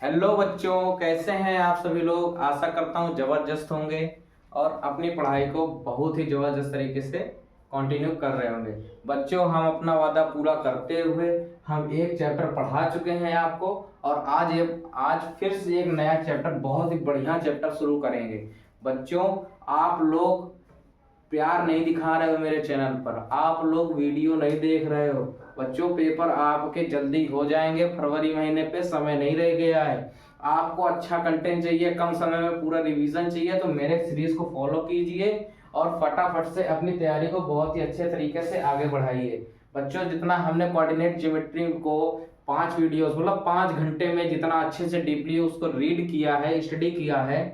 Hello बच्चों, कैसे हैं आप सभी लोग। आशा करता हूँ जबरदस्त होंगे और अपनी पढ़ाई को बहुत ही जबरदस्त तरीके से कंटिन्यू कर रहे होंगे। बच्चों, हम अपना वादा पूरा करते हुए हम एक चैप्टर पढ़ा चुके हैं आपको, और आज फिर से एक नया चैप्टर, बहुत ही बढ़िया चैप्टर शुरू करेंगे। बच्चों, आप लोग प्यार नहीं दिखा रहे हो मेरे चैनल पर, आप लोग वीडियो नहीं देख रहे हो। बच्चों, पेपर आपके जल्दी हो जाएंगे, फरवरी महीने पे समय नहीं रह गया है। आपको अच्छा कंटेंट चाहिए, कम समय में पूरा रिवीजन चाहिए, तो मेरे सीरीज को फॉलो कीजिए और फटाफट से अपनी तैयारी को बहुत ही अच्छे तरीके से आगे बढ़ाइए। बच्चों, जितना हमने कोऑर्डिनेट ज्योमेट्री को 5 वीडियोस मतलब 5 घंटे में जितना अच्छे से डीपली उसको रीड किया है, स्टडी किया है,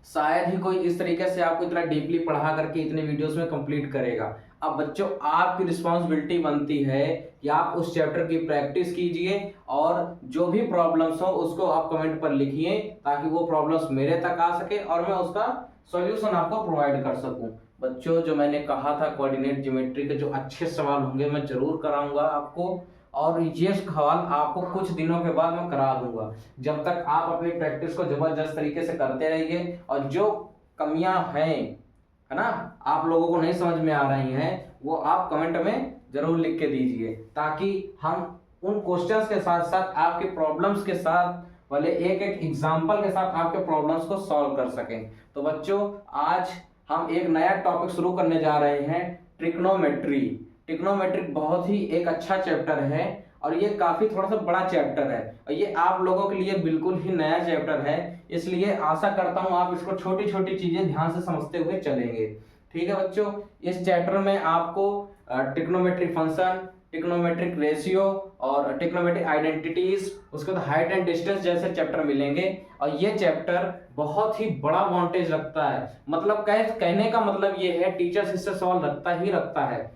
शायद ही कोई इस तरीके से आपको इतना डीपली पढ़ा करके इतने वीडियोस में कंप्लीट करेगा। अब बच्चों, आपकी रिस्पॉन्सिबिलिटी बनती है कि आप उस चैप्टर की प्रैक्टिस कीजिए और जो भी प्रॉब्लम्स हो उसको आप कमेंट पर लिखिए, ताकि वो प्रॉब्लम्स मेरे तक आ सके और मैं उसका सॉल्यूशन आपको प्रोवाइड कर सकूं। बच्चों, जो मैंने कहा था कोऑर्डिनेट ज्योमेट्री के जो अच्छे सवाल होंगे मैं जरूर कराऊंगा आपको, और ये सवाल आपको कुछ दिनों के बाद मैं करा दूंगा। जब तक आप अपनी प्रैक्टिस को जबरदस्त तरीके से करते रहिए, और जो कमियां हैं, है ना, आप लोगों को नहीं समझ में आ रही हैं, वो आप कमेंट में जरूर लिख के दीजिए, ताकि हम उन क्वेश्चंस के साथ साथ आपके प्रॉब्लम्स के साथ वाले एक एक एग्जाम्पल के साथ आपके प्रॉब्लम्स को सॉल्व कर सकें। तो बच्चों, आज हम एक नया टॉपिक शुरू करने जा रहे हैं, ट्रिग्नोमेट्री। ट्रिग्नोमेट्रिक बहुत ही एक अच्छा चैप्टर है, और ये काफी थोड़ा सा बड़ा चैप्टर है, और ये आप लोगों के लिए बिल्कुल ही नया चैप्टर है। इसलिए आशा करता हूं आप इसको छोटी छोटी चीजें ध्यान से समझते हुए चलेंगे। ठीक है बच्चों, इस चैप्टर में आपको ट्रिग्नोमेट्रिक फंक्शन, ट्रिग्नोमेट्रिक रेशियो और ट्रिग्नोमेट्रिक आइडेंटिटीज, उसके बाद हाइट एंड डिस्टेंस जैसे चैप्टर मिलेंगे। और ये चैप्टर बहुत ही बड़ा वांटेज रखता है, मतलब कहने का मतलब ये है, टीचर्स इससे सवाल रखता ही रखता है।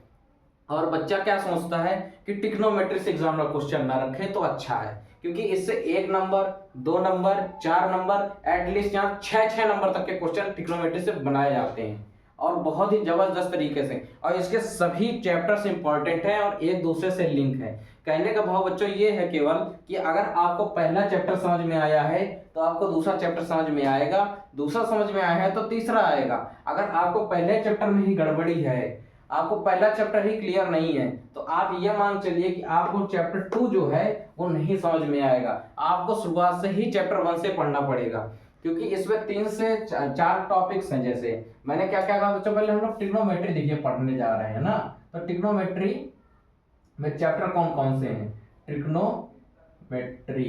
और बच्चा क्या सोचता है कि ट्रिग्नोमेट्री से एग्जाम में क्वेश्चन ना रखे तो अच्छा है, क्योंकि इससे 1 नंबर, 2 नंबर, 4 नंबर, एटलीस्ट यहाँ 6 नंबर तक के क्वेश्चन ट्रिग्नोमेट्री से बनाए जाते हैं, और बहुत ही जबरदस्त तरीके से। और इसके सभी चैप्टर्स इंपॉर्टेंट हैं और एक दूसरे से लिंक है। कहने का भाव बच्चों ये है केवल कि अगर आपको पहला चैप्टर समझ में आया है तो आपको दूसरा चैप्टर समझ में आएगा, दूसरा समझ में आया है तो तीसरा आएगा। अगर आपको पहले चैप्टर में ही गड़बड़ी है, आपको पहला चैप्टर ही क्लियर नहीं है, तो आप ये मान चलिए कि आपको चैप्टर 2 जो है वो नहीं समझ में आएगा। आपको शुरुआत से ही चैप्टर 1 से पढ़ना पड़ेगा, क्योंकि इसमें 3 से 4 टॉपिक्स हैं। जैसे मैंने क्या क्या कहा बच्चों, पहले हम लोग ट्रिग्नोमेट्री देखिए पढ़ने जा रहे हैं ना, तो ट्रिग्नोमेट्री में चैप्टर कौन कौन से हैं, ट्रिग्नोमेट्री।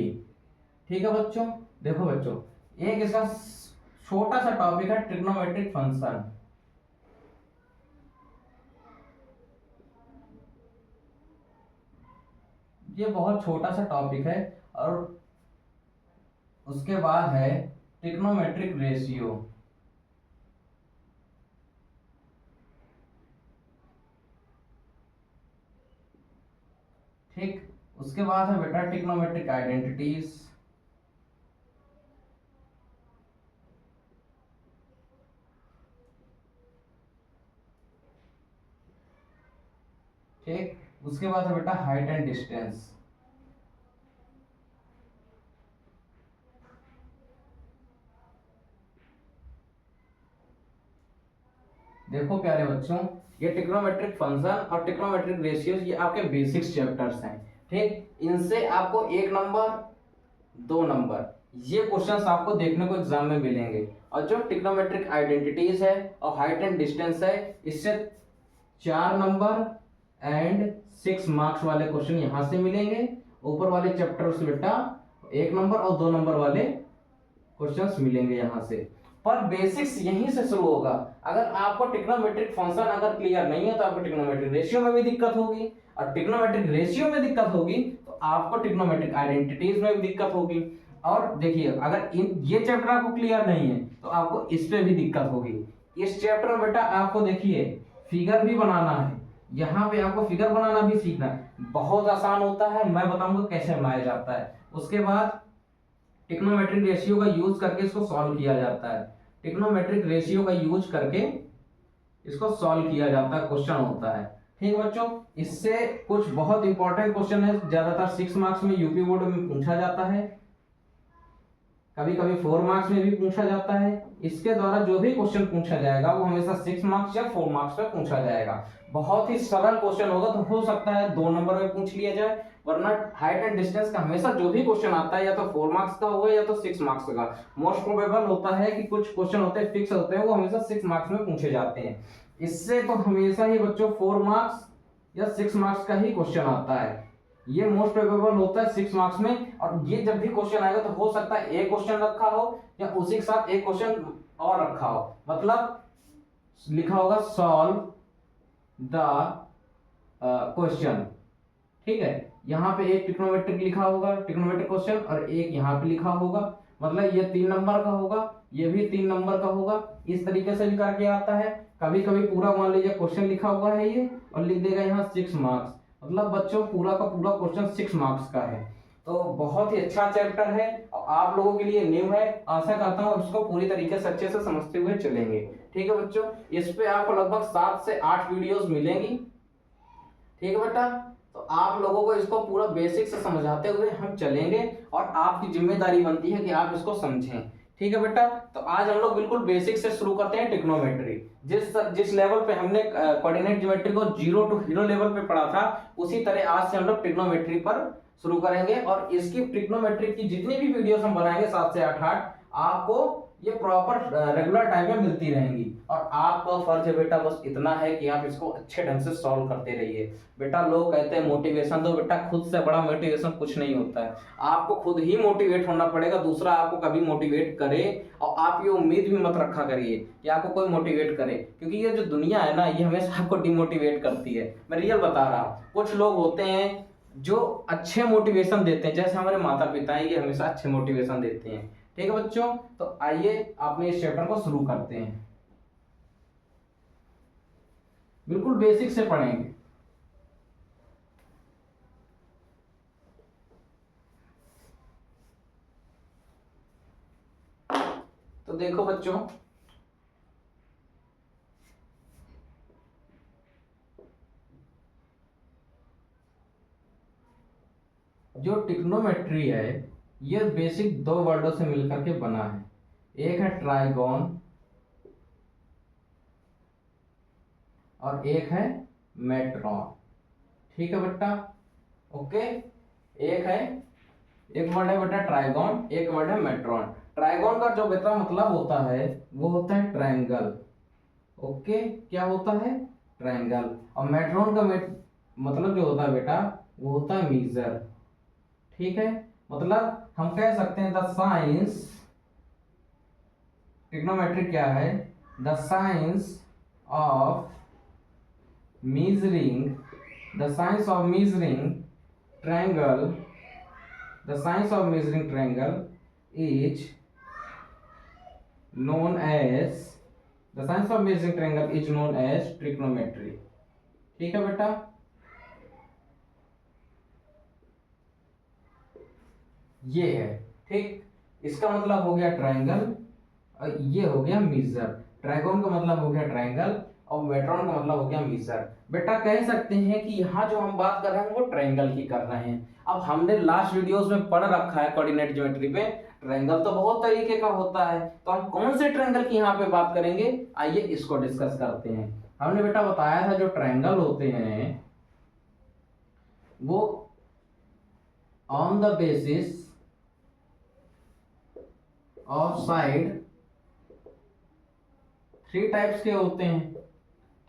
ठीक है बच्चों, देखो बच्चों, एक इसका छोटा सा टॉपिक है ट्रिग्नोमेट्रिक फंक्शन। ये बहुत छोटा सा टॉपिक है, और उसके बाद है ट्रिग्नोमेट्रिक रेशियो। ठीक, उसके बाद है बेटा ट्रिग्नोमेट्रिक आइडेंटिटीज। ठीक, उसके बाद है बेटा हाइट एंड डिस्टेंस। देखो प्यारे बच्चों, ये ट्रिग्नोमेट्रिक फंक्शन और ट्रिग्नोमेट्रिक रेशियोज ये आपके बेसिक्स चैप्टर्स हैं। ठीक, इनसे आपको 1 नंबर, 2 नंबर ये क्वेश्चंस आपको देखने को एग्जाम में मिलेंगे। और जो ट्रिग्नोमेट्रिक आइडेंटिटीज है और हाइट एंड डिस्टेंस है, इससे 4 नंबर एंड 6 मार्क्स वाले क्वेश्चन यहां से मिलेंगे। ऊपर वाले चैप्टर से बेटा 1 नंबर और 2 नंबर वाले क्वेश्चंस मिलेंगे यहां से। पर बेसिक्स यहीं से शुरू होगा। अगर आपको ट्रिग्नोमेट्रिक फंक्शन अगर क्लियर नहीं है तो आपको ट्रिग्नोमेट्रिक रेशियो में भी दिक्कत होगी, और ट्रिग्नोमेट्रिक रेशियो में दिक्कत होगी तो आपको ट्रिग्नोमेट्रिक आइडेंटिटीज में भी दिक्कत होगी। और देखिए, अगर ये चैप्टर आपको क्लियर नहीं है तो आपको इस पे भी दिक्कत होगी। इस चैप्टर में बेटा आपको देखिए फिगर भी बनाना है, यहाँ पे आपको फिगर बनाना भी सीखना है। बहुत आसान होता है, मैं बताऊंगा कैसे बनाया जाता है। उसके बाद ट्रिग्नोमेट्रिक रेशियो का यूज करके इसको सॉल्व किया जाता है। ट्रिग्नोमेट्रिक रेशियो का यूज करके इसको सॉल्व किया जाता है, क्वेश्चन होता है। ठीक बच्चों, इससे कुछ बहुत इंपॉर्टेंट क्वेश्चन है, ज्यादातर 6 मार्क्स में यूपी बोर्ड में पूछा जाता है। कभी कभी 4 मार्क्स में भी पूछा जाता है। इसके द्वारा जो भी क्वेश्चन पूछा जाएगा वो हमेशा 6 मार्क्स या 4 मार्क्स में पूछा जाएगा। बहुत ही सरल क्वेश्चन होगा तो हो सकता है 2 नंबर में पूछ लिया जाए, वरना हाइट एंड डिस्टेंस का हमेशा जो भी क्वेश्चन आता है या तो 4 मार्क्स का होगा या तो 6 मार्क्स का। मोस्ट प्रोबेबल होता है कि कुछ क्वेश्चन होते हैं फिक्स होते हैं, वो हमेशा 6 मार्क्स में पूछे जाते हैं। इससे तो हमेशा ही बच्चों 4 मार्क्स या 6 मार्क्स का ही क्वेश्चन आता है। ये मोस्ट प्रोबेबल होता है 6 मार्क्स में। और ये जब भी क्वेश्चन आएगा तो हो सकता है एक क्वेश्चन रखा हो या उसी के साथ एक क्वेश्चन और रखा हो, मतलब लिखा होगा सॉल्व द क्वेश्चन, ठीक है। यहाँ पे एक ट्रिग्नोमेट्रिक लिखा होगा, ट्रिग्नोमेट्रिक क्वेश्चन, और एक यहाँ पे लिखा होगा, मतलब ये 3 नंबर का होगा, ये भी 3 नंबर का होगा। इस तरीके से भी करके आता है। कभी कभी पूरा मान लीजिए क्वेश्चन लिखा हुआ है ये और लिख देगा यहाँ 6 मार्क्स, मतलब बच्चों पूरा का पूरा क्वेश्चन 6 मार्क्स का है। तो बहुत ही अच्छा चैप्टर है और आप लोगों के लिए न्यू है। आशा करता हूँ इसको पूरी तरीके से अच्छे से समझते हुए चलेंगे, ठीक है बच्चों। इस पे आपको लगभग 7 से 8 वीडियोस मिलेंगी, ठीक है बेटा। तो आप लोगों को इसको पूरा बेसिक से समझाते हुए हम चलेंगे और आपकी जिम्मेदारी बनती है कि आप इसको समझें, ठीक है बेटा। तो आज हम लोग बिल्कुल बेसिक से शुरू करते हैं ट्रिग्नोमेट्री। जिस लेवल पे हमने कोऑर्डिनेट ज्योमेट्री को 0 to हीरो लेवल पे पढ़ा था, उसी तरह आज से हम लोग ट्रिग्नोमेट्री पर शुरू करेंगे। और इसकी ट्रिग्नोमेट्री की जितनी भी वीडियोस हम बनाएंगे 7 से 8 आपको ये प्रॉपर रेगुलर टाइम में मिलती रहेंगी। और आपका फर्ज है बेटा बस इतना है कि आप इसको अच्छे ढंग से सॉल्व करते रहिए बेटा। लोग कहते हैं मोटिवेशन दो, बेटा खुद से बड़ा मोटिवेशन कुछ नहीं होता है। आपको खुद ही मोटिवेट होना पड़ेगा, दूसरा आपको कभी मोटिवेट करे। और आप ये उम्मीद भी मत रखा करिए कि आपको कोई मोटिवेट करे, क्योंकि ये जो दुनिया है ना, ये हमेशा आपको डिमोटिवेट करती है। मैं रियल बता रहा हूँ। कुछ लोग होते हैं जो अच्छे मोटिवेशन देते हैं, जैसे हमारे माता पिता हैं, ये हमेशा अच्छे मोटिवेशन देते हैं, ठीक है बच्चों। तो आइए अपने इस चैप्टर को शुरू करते हैं। बिल्कुल बेसिक से पढ़ेंगे। तो देखो बच्चों, जो ट्रिग्नोमेट्री है ये बेसिक 2 वर्डों से मिलकर के बना है। एक है ट्राइगोन और एक है मेट्रॉन, ठीक है बेटा। ओके, एक वर्ड है बेटा ट्राइगोन, एक वर्ड है मेट्रॉन। ट्राइगोन का जो बेटा मतलब होता है वो होता है ट्रायंगल। ओके, क्या होता है? ट्रायंगल। और मेट्रॉन का मतलब जो होता है बेटा वो होता है मीजर, ठीक है। मतलब हम कह सकते हैं द साइंस, ट्रिग्नोमेट्री क्या है? The science of measuring, the science of measuring triangle, the science of measuring triangle is known as, the science of measuring triangle is known as trigonometry, ठीक है बेटा। ये है, ठीक। इसका मतलब हो गया ट्रायंगल और ये हो गया मीजर। ट्राइगोन का मतलब हो गया ट्रायंगल और मेट्रॉन का मतलब हो गया मीजर। बेटा कह सकते हैं कि यहाँ जो हम बात कर रहे हैं वो ट्रायंगल की कर रहे हैं। अब हमने लास्ट वीडियोस में पढ़ रखा है कोऑर्डिनेट ज्योमेट्री पे, ट्रायंगल तो बहुत तरीके का होता है, तो हम कौन से ट्रायंगल की यहाँ पे बात करेंगे, आइए इसको डिस्कस करते हैं। हमने बेटा बताया था जो ट्रायंगल होते हैं वो on the basis of side 3 types के होते हैं,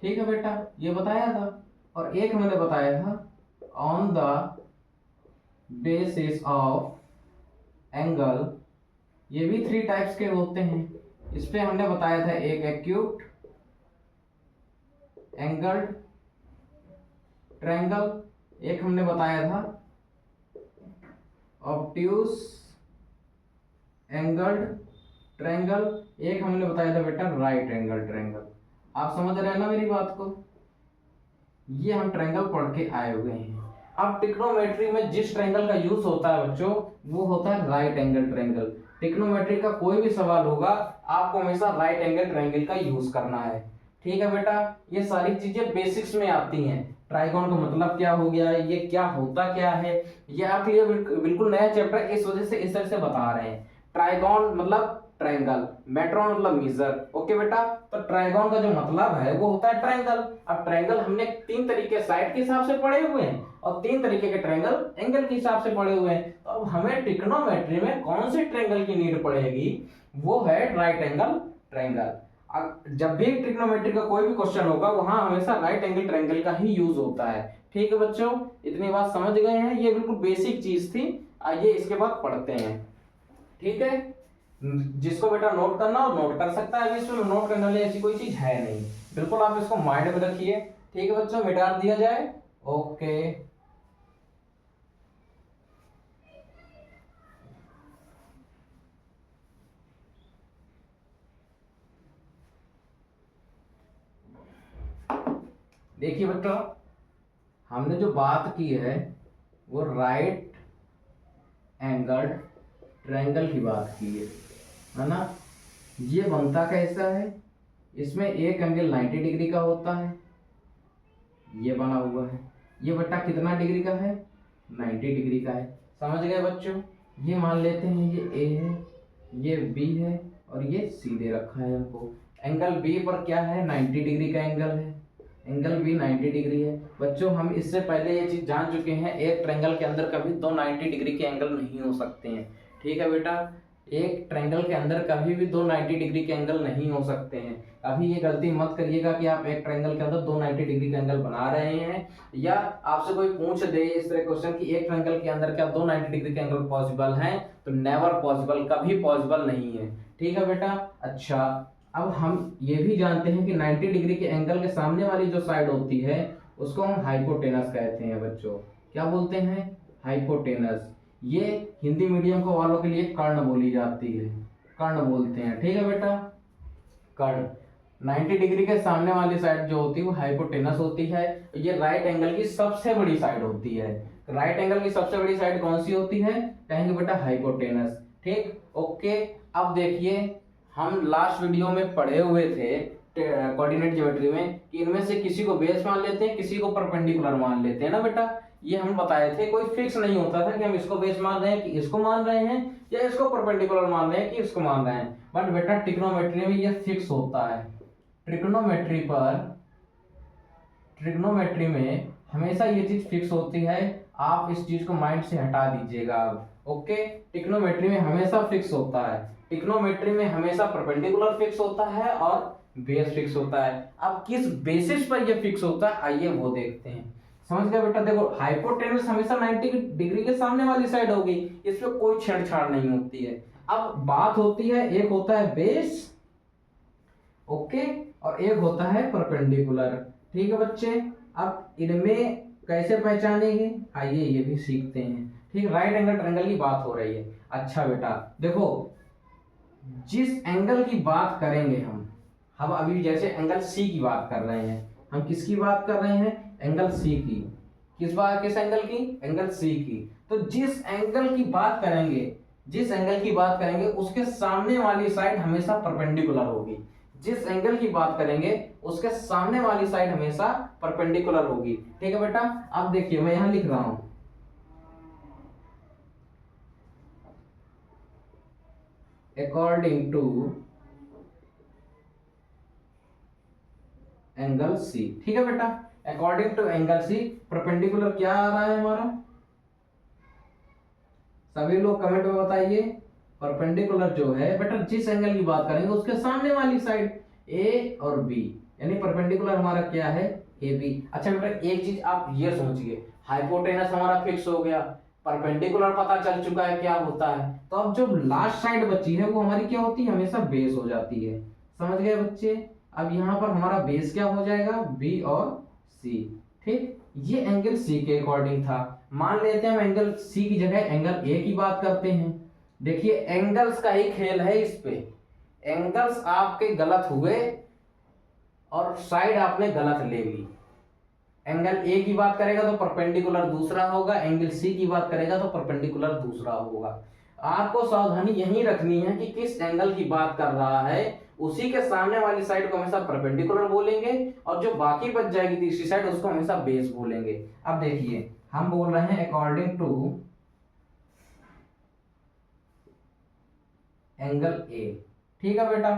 ठीक है बेटा, ये बताया था। और एक मैंने बताया था on the basis of angle, ये भी 3 टाइप्स के होते हैं। इस पे हमने बताया था एक एक्यूट एंगल्ड ट्रायंगल, एक हमने बताया था ऑब्ट्यूज एंगल्ड ट्रायंगल, एक हमने बताया था बेटा राइट एंगल ट्रायंगल। आप समझ रहे हैं ना मेरी बात को? ये हम ट्रायंगल पढ़ के आए हुए हैं। अब ट्रिग्नोमेट्री में जिस ट्रायंगल का यूज होता है बच्चों वो होता है राइट एंगल ट्रायंगल। ट्रिग्नोमेट्री का कोई भी सवाल होगा आपको हमेशा राइट एंगल ट्रायंगल का यूज करना है, ठीक है बेटा। ये सारी चीजें बेसिक्स में आती हैं। ट्राइगोन का मतलब क्या हो गया, ये क्या होता क्या है, ये आपके लिए बिल्कुल नया चैप्टर, इस वजह से इस तरह से बता रहे हैं। ट्राइगोन मतलब ट्रायंगल, मेट्रॉन मतलब मीजर। ओके बेटा, तो ट्राइगोन का जो मतलब है वो होता है ट्रायंगल। अब ट्रायंगल हमने 3 तरीके साइड के हिसाब से पढ़े हुए हैं और 3 तरीके के ट्रायंगल एंगल के हिसाब से पढ़े हुए हैं। तो अब हमें ट्रिग्नोमेट्री में कौन से ट्रायंगल की नीड पड़ेगी, वो है राइट एंगल ट्रायंगल। जब भी ट्रिग्नोमेट्री का कोई भी क्वेश्चन होगा वहां हमेशा राइट एंगल ट्रायंगल का ही यूज होता है। ठीक है बच्चों, इतनी बात समझ गए हैं, ये बिल्कुल बेसिक चीज थी। आइए इसके बाद पढ़ते हैं। ठीक है, जिसको बेटा नोट करना हो नोट कर सकता है, अभी इसमें नोट करने वाली ऐसी कोई चीज है नहीं, बिल्कुल आप इसको माइंड में रखिए। ठीक है बच्चों, मिटा दिया जाए। ओके, देखिए बेटा, हमने जो बात की है वो राइट एंगल ट्रायंगल की बात की है ना। ये बनता कैसा है, इसमें एक एंगल 90 डिग्री का होता है, ये बना हुआ है। ये बेटा कितना डिग्री का है, 90 डिग्री का है। समझ गए बच्चों, ये मान लेते हैं ये ए है, ये बी है और ये सी दे रखा है हमको। एंगल बी पर क्या है, 90 डिग्री का एंगल है, एंगल बी 90 डिग्री है। बच्चों हम इससे पहले ये चीज जान चुके हैं, एक ट्रायंगल के अंदर कभी दो 90 डिग्री के एंगल नहीं हो सकते हैं। ठीक है बेटा, एक ट्रायंगल के अंदर कभी भी दो 90 डिग्री के एंगल नहीं हो सकते हैं। अभी ये गलती मत करिएगा कि आप एक ट्रायंगल के अंदर दो 90 डिग्री का एंगल बना रहे हैं, या आपसे कोई पूछ दे इस तरह क्वेश्चन कि एक ट्रायंगल के अंदर क्या दो 90 डिग्री के एंगल पॉसिबल हैं, तो नेवर पॉसिबल, कभी पॉसिबल नहीं है। ठीक है बेटा, अच्छा अब हम ये भी जानते हैं कि 90 डिग्री के एंगल के सामने वाली जो साइड होती है उसको हम हाइपोटेनस कहते हैं बच्चों। क्या बोलते हैं, हाइपोटेनस। ये हिंदी मीडियम को वालों के लिए कर्ण बोली जाती है, कर्ण बोलते हैं। ठीक है बेटा, कर्ण। 90 डिग्री के सामने वाली साइड जो होती है वो हाइपोटेनस होती है। ये राइट एंगल की सबसे बड़ी साइड होती है। राइट एंगल की सबसे बड़ी साइड कौन सी होती है, कहेंगे बेटा हाइपोटेनस। ठीक, ओके। अब देखिए, हम लास्ट वीडियो में पढ़े हुए थे कोऑर्डिनेट ज्योमेट्री में कि इनमें से किसी को बेस मान लेते हैं, किसी को परपेंडिकुलर मान लेते हैं ना बेटा। ये हम बताए थे, कोई फिक्स नहीं होता था कि हम इसको बेस मान रहे हैं कि इसको मान रहे हैं, या इसको परपेंडिकुलर मान रहे हैं कि इसको मान रहे हैं। बट बेटा ट्रिग्नोमेट्री में ये फिक्स होता है। ट्रिग्नोमेट्री में हमेशा ये चीज फिक्स होती है। आप इस चीज को माइंड से हटा दीजिएगा अब। ओके, ट्रिग्नोमेट्री में हमेशा फिक्स होता है। ट्रिग्नोमेट्री में हमेशा परपेंडिकुलर फिक्स होता है और बेस फिक्स होता है। अब किस बेसिस पर ये फिक्स होता है आइए वो देखते हैं। समझ गए बेटा, देखो हाइपोटेनस हमेशा 90 डिग्री के सामने वाली साइड होगी, इसमें कोई छेड़छाड़ नहीं होती है। अब बात होती है, एक होता है बेस, ओके, और एक होता है परपेंडिकुलर। ठीक है बच्चे, अब इनमें कैसे पहचानेंगे आइए ये भी सीखते हैं। ठीक, राइट एंगल ट्रायंगल की बात हो रही है। अच्छा बेटा देखो, जिस एंगल की बात करेंगे हम अभी जैसे एंगल सी की बात कर रहे हैं, हम किसकी बात कर रहे हैं, एंगल सी की। किस एंगल की, एंगल सी की। तो जिस एंगल की बात करेंगे उसके सामने वाली साइड हमेशा परपेंडिकुलर होगी। जिस एंगल की बात करेंगे उसके सामने वाली साइड हमेशा परपेंडिकुलर होगी। ठीक है बेटा, अब देखिए मैं यहां लिख रहा हूं, अकॉर्डिंग टू एंगल सी। ठीक है बेटा, according to angle C perpendicular क्या आ रहा है हमारा, सभी लोग कमेंट में बताइए। परपेंडिकुलर जो है बेटा, जिस एंगल की बात करेंगे उसके सामने वाली साइड ए और बी, यानी परपेंडिकुलर हमारा क्या है, ए बी। अच्छा बेटा एक चीज आप ये समझिए, हाइपोटेनस हमारा फिक्स हो गया, परपेंडिकुलर पता चल चुका है क्या होता है, तो अब जो लास्ट साइड बची है वो हमारी क्या होती है, हमेशा बेस हो जाती है। समझ गए बच्चे, अब यहाँ पर हमारा बेस क्या हो जाएगा, बी और सी। ठीक, ये एंगल सी के अकॉर्डिंग था। मान लेते हैं हम एंगल सी की जगह एंगल ए की बात करते हैं। देखिए एंगल्स का ही खेल है इस पे, एंगल्स आपके गलत हुए और साइड आपने गलत ले ली। एंगल ए की बात करेगा तो परपेंडिकुलर दूसरा होगा, एंगल सी की बात करेगा तो परपेंडिकुलर दूसरा होगा। आपको सावधानी यही रखनी है कि किस एंगल की बात कर रहा है, उसी के सामने वाली साइड को हमेशा परपेंडिकुलर बोलेंगे और जो बाकी बच जाएगी तीसरी साइड उसको हमेशा बेस बोलेंगे। अब देखिए हम बोल रहे हैं अकॉर्डिंग टू एंगल ए। ठीक है बेटा,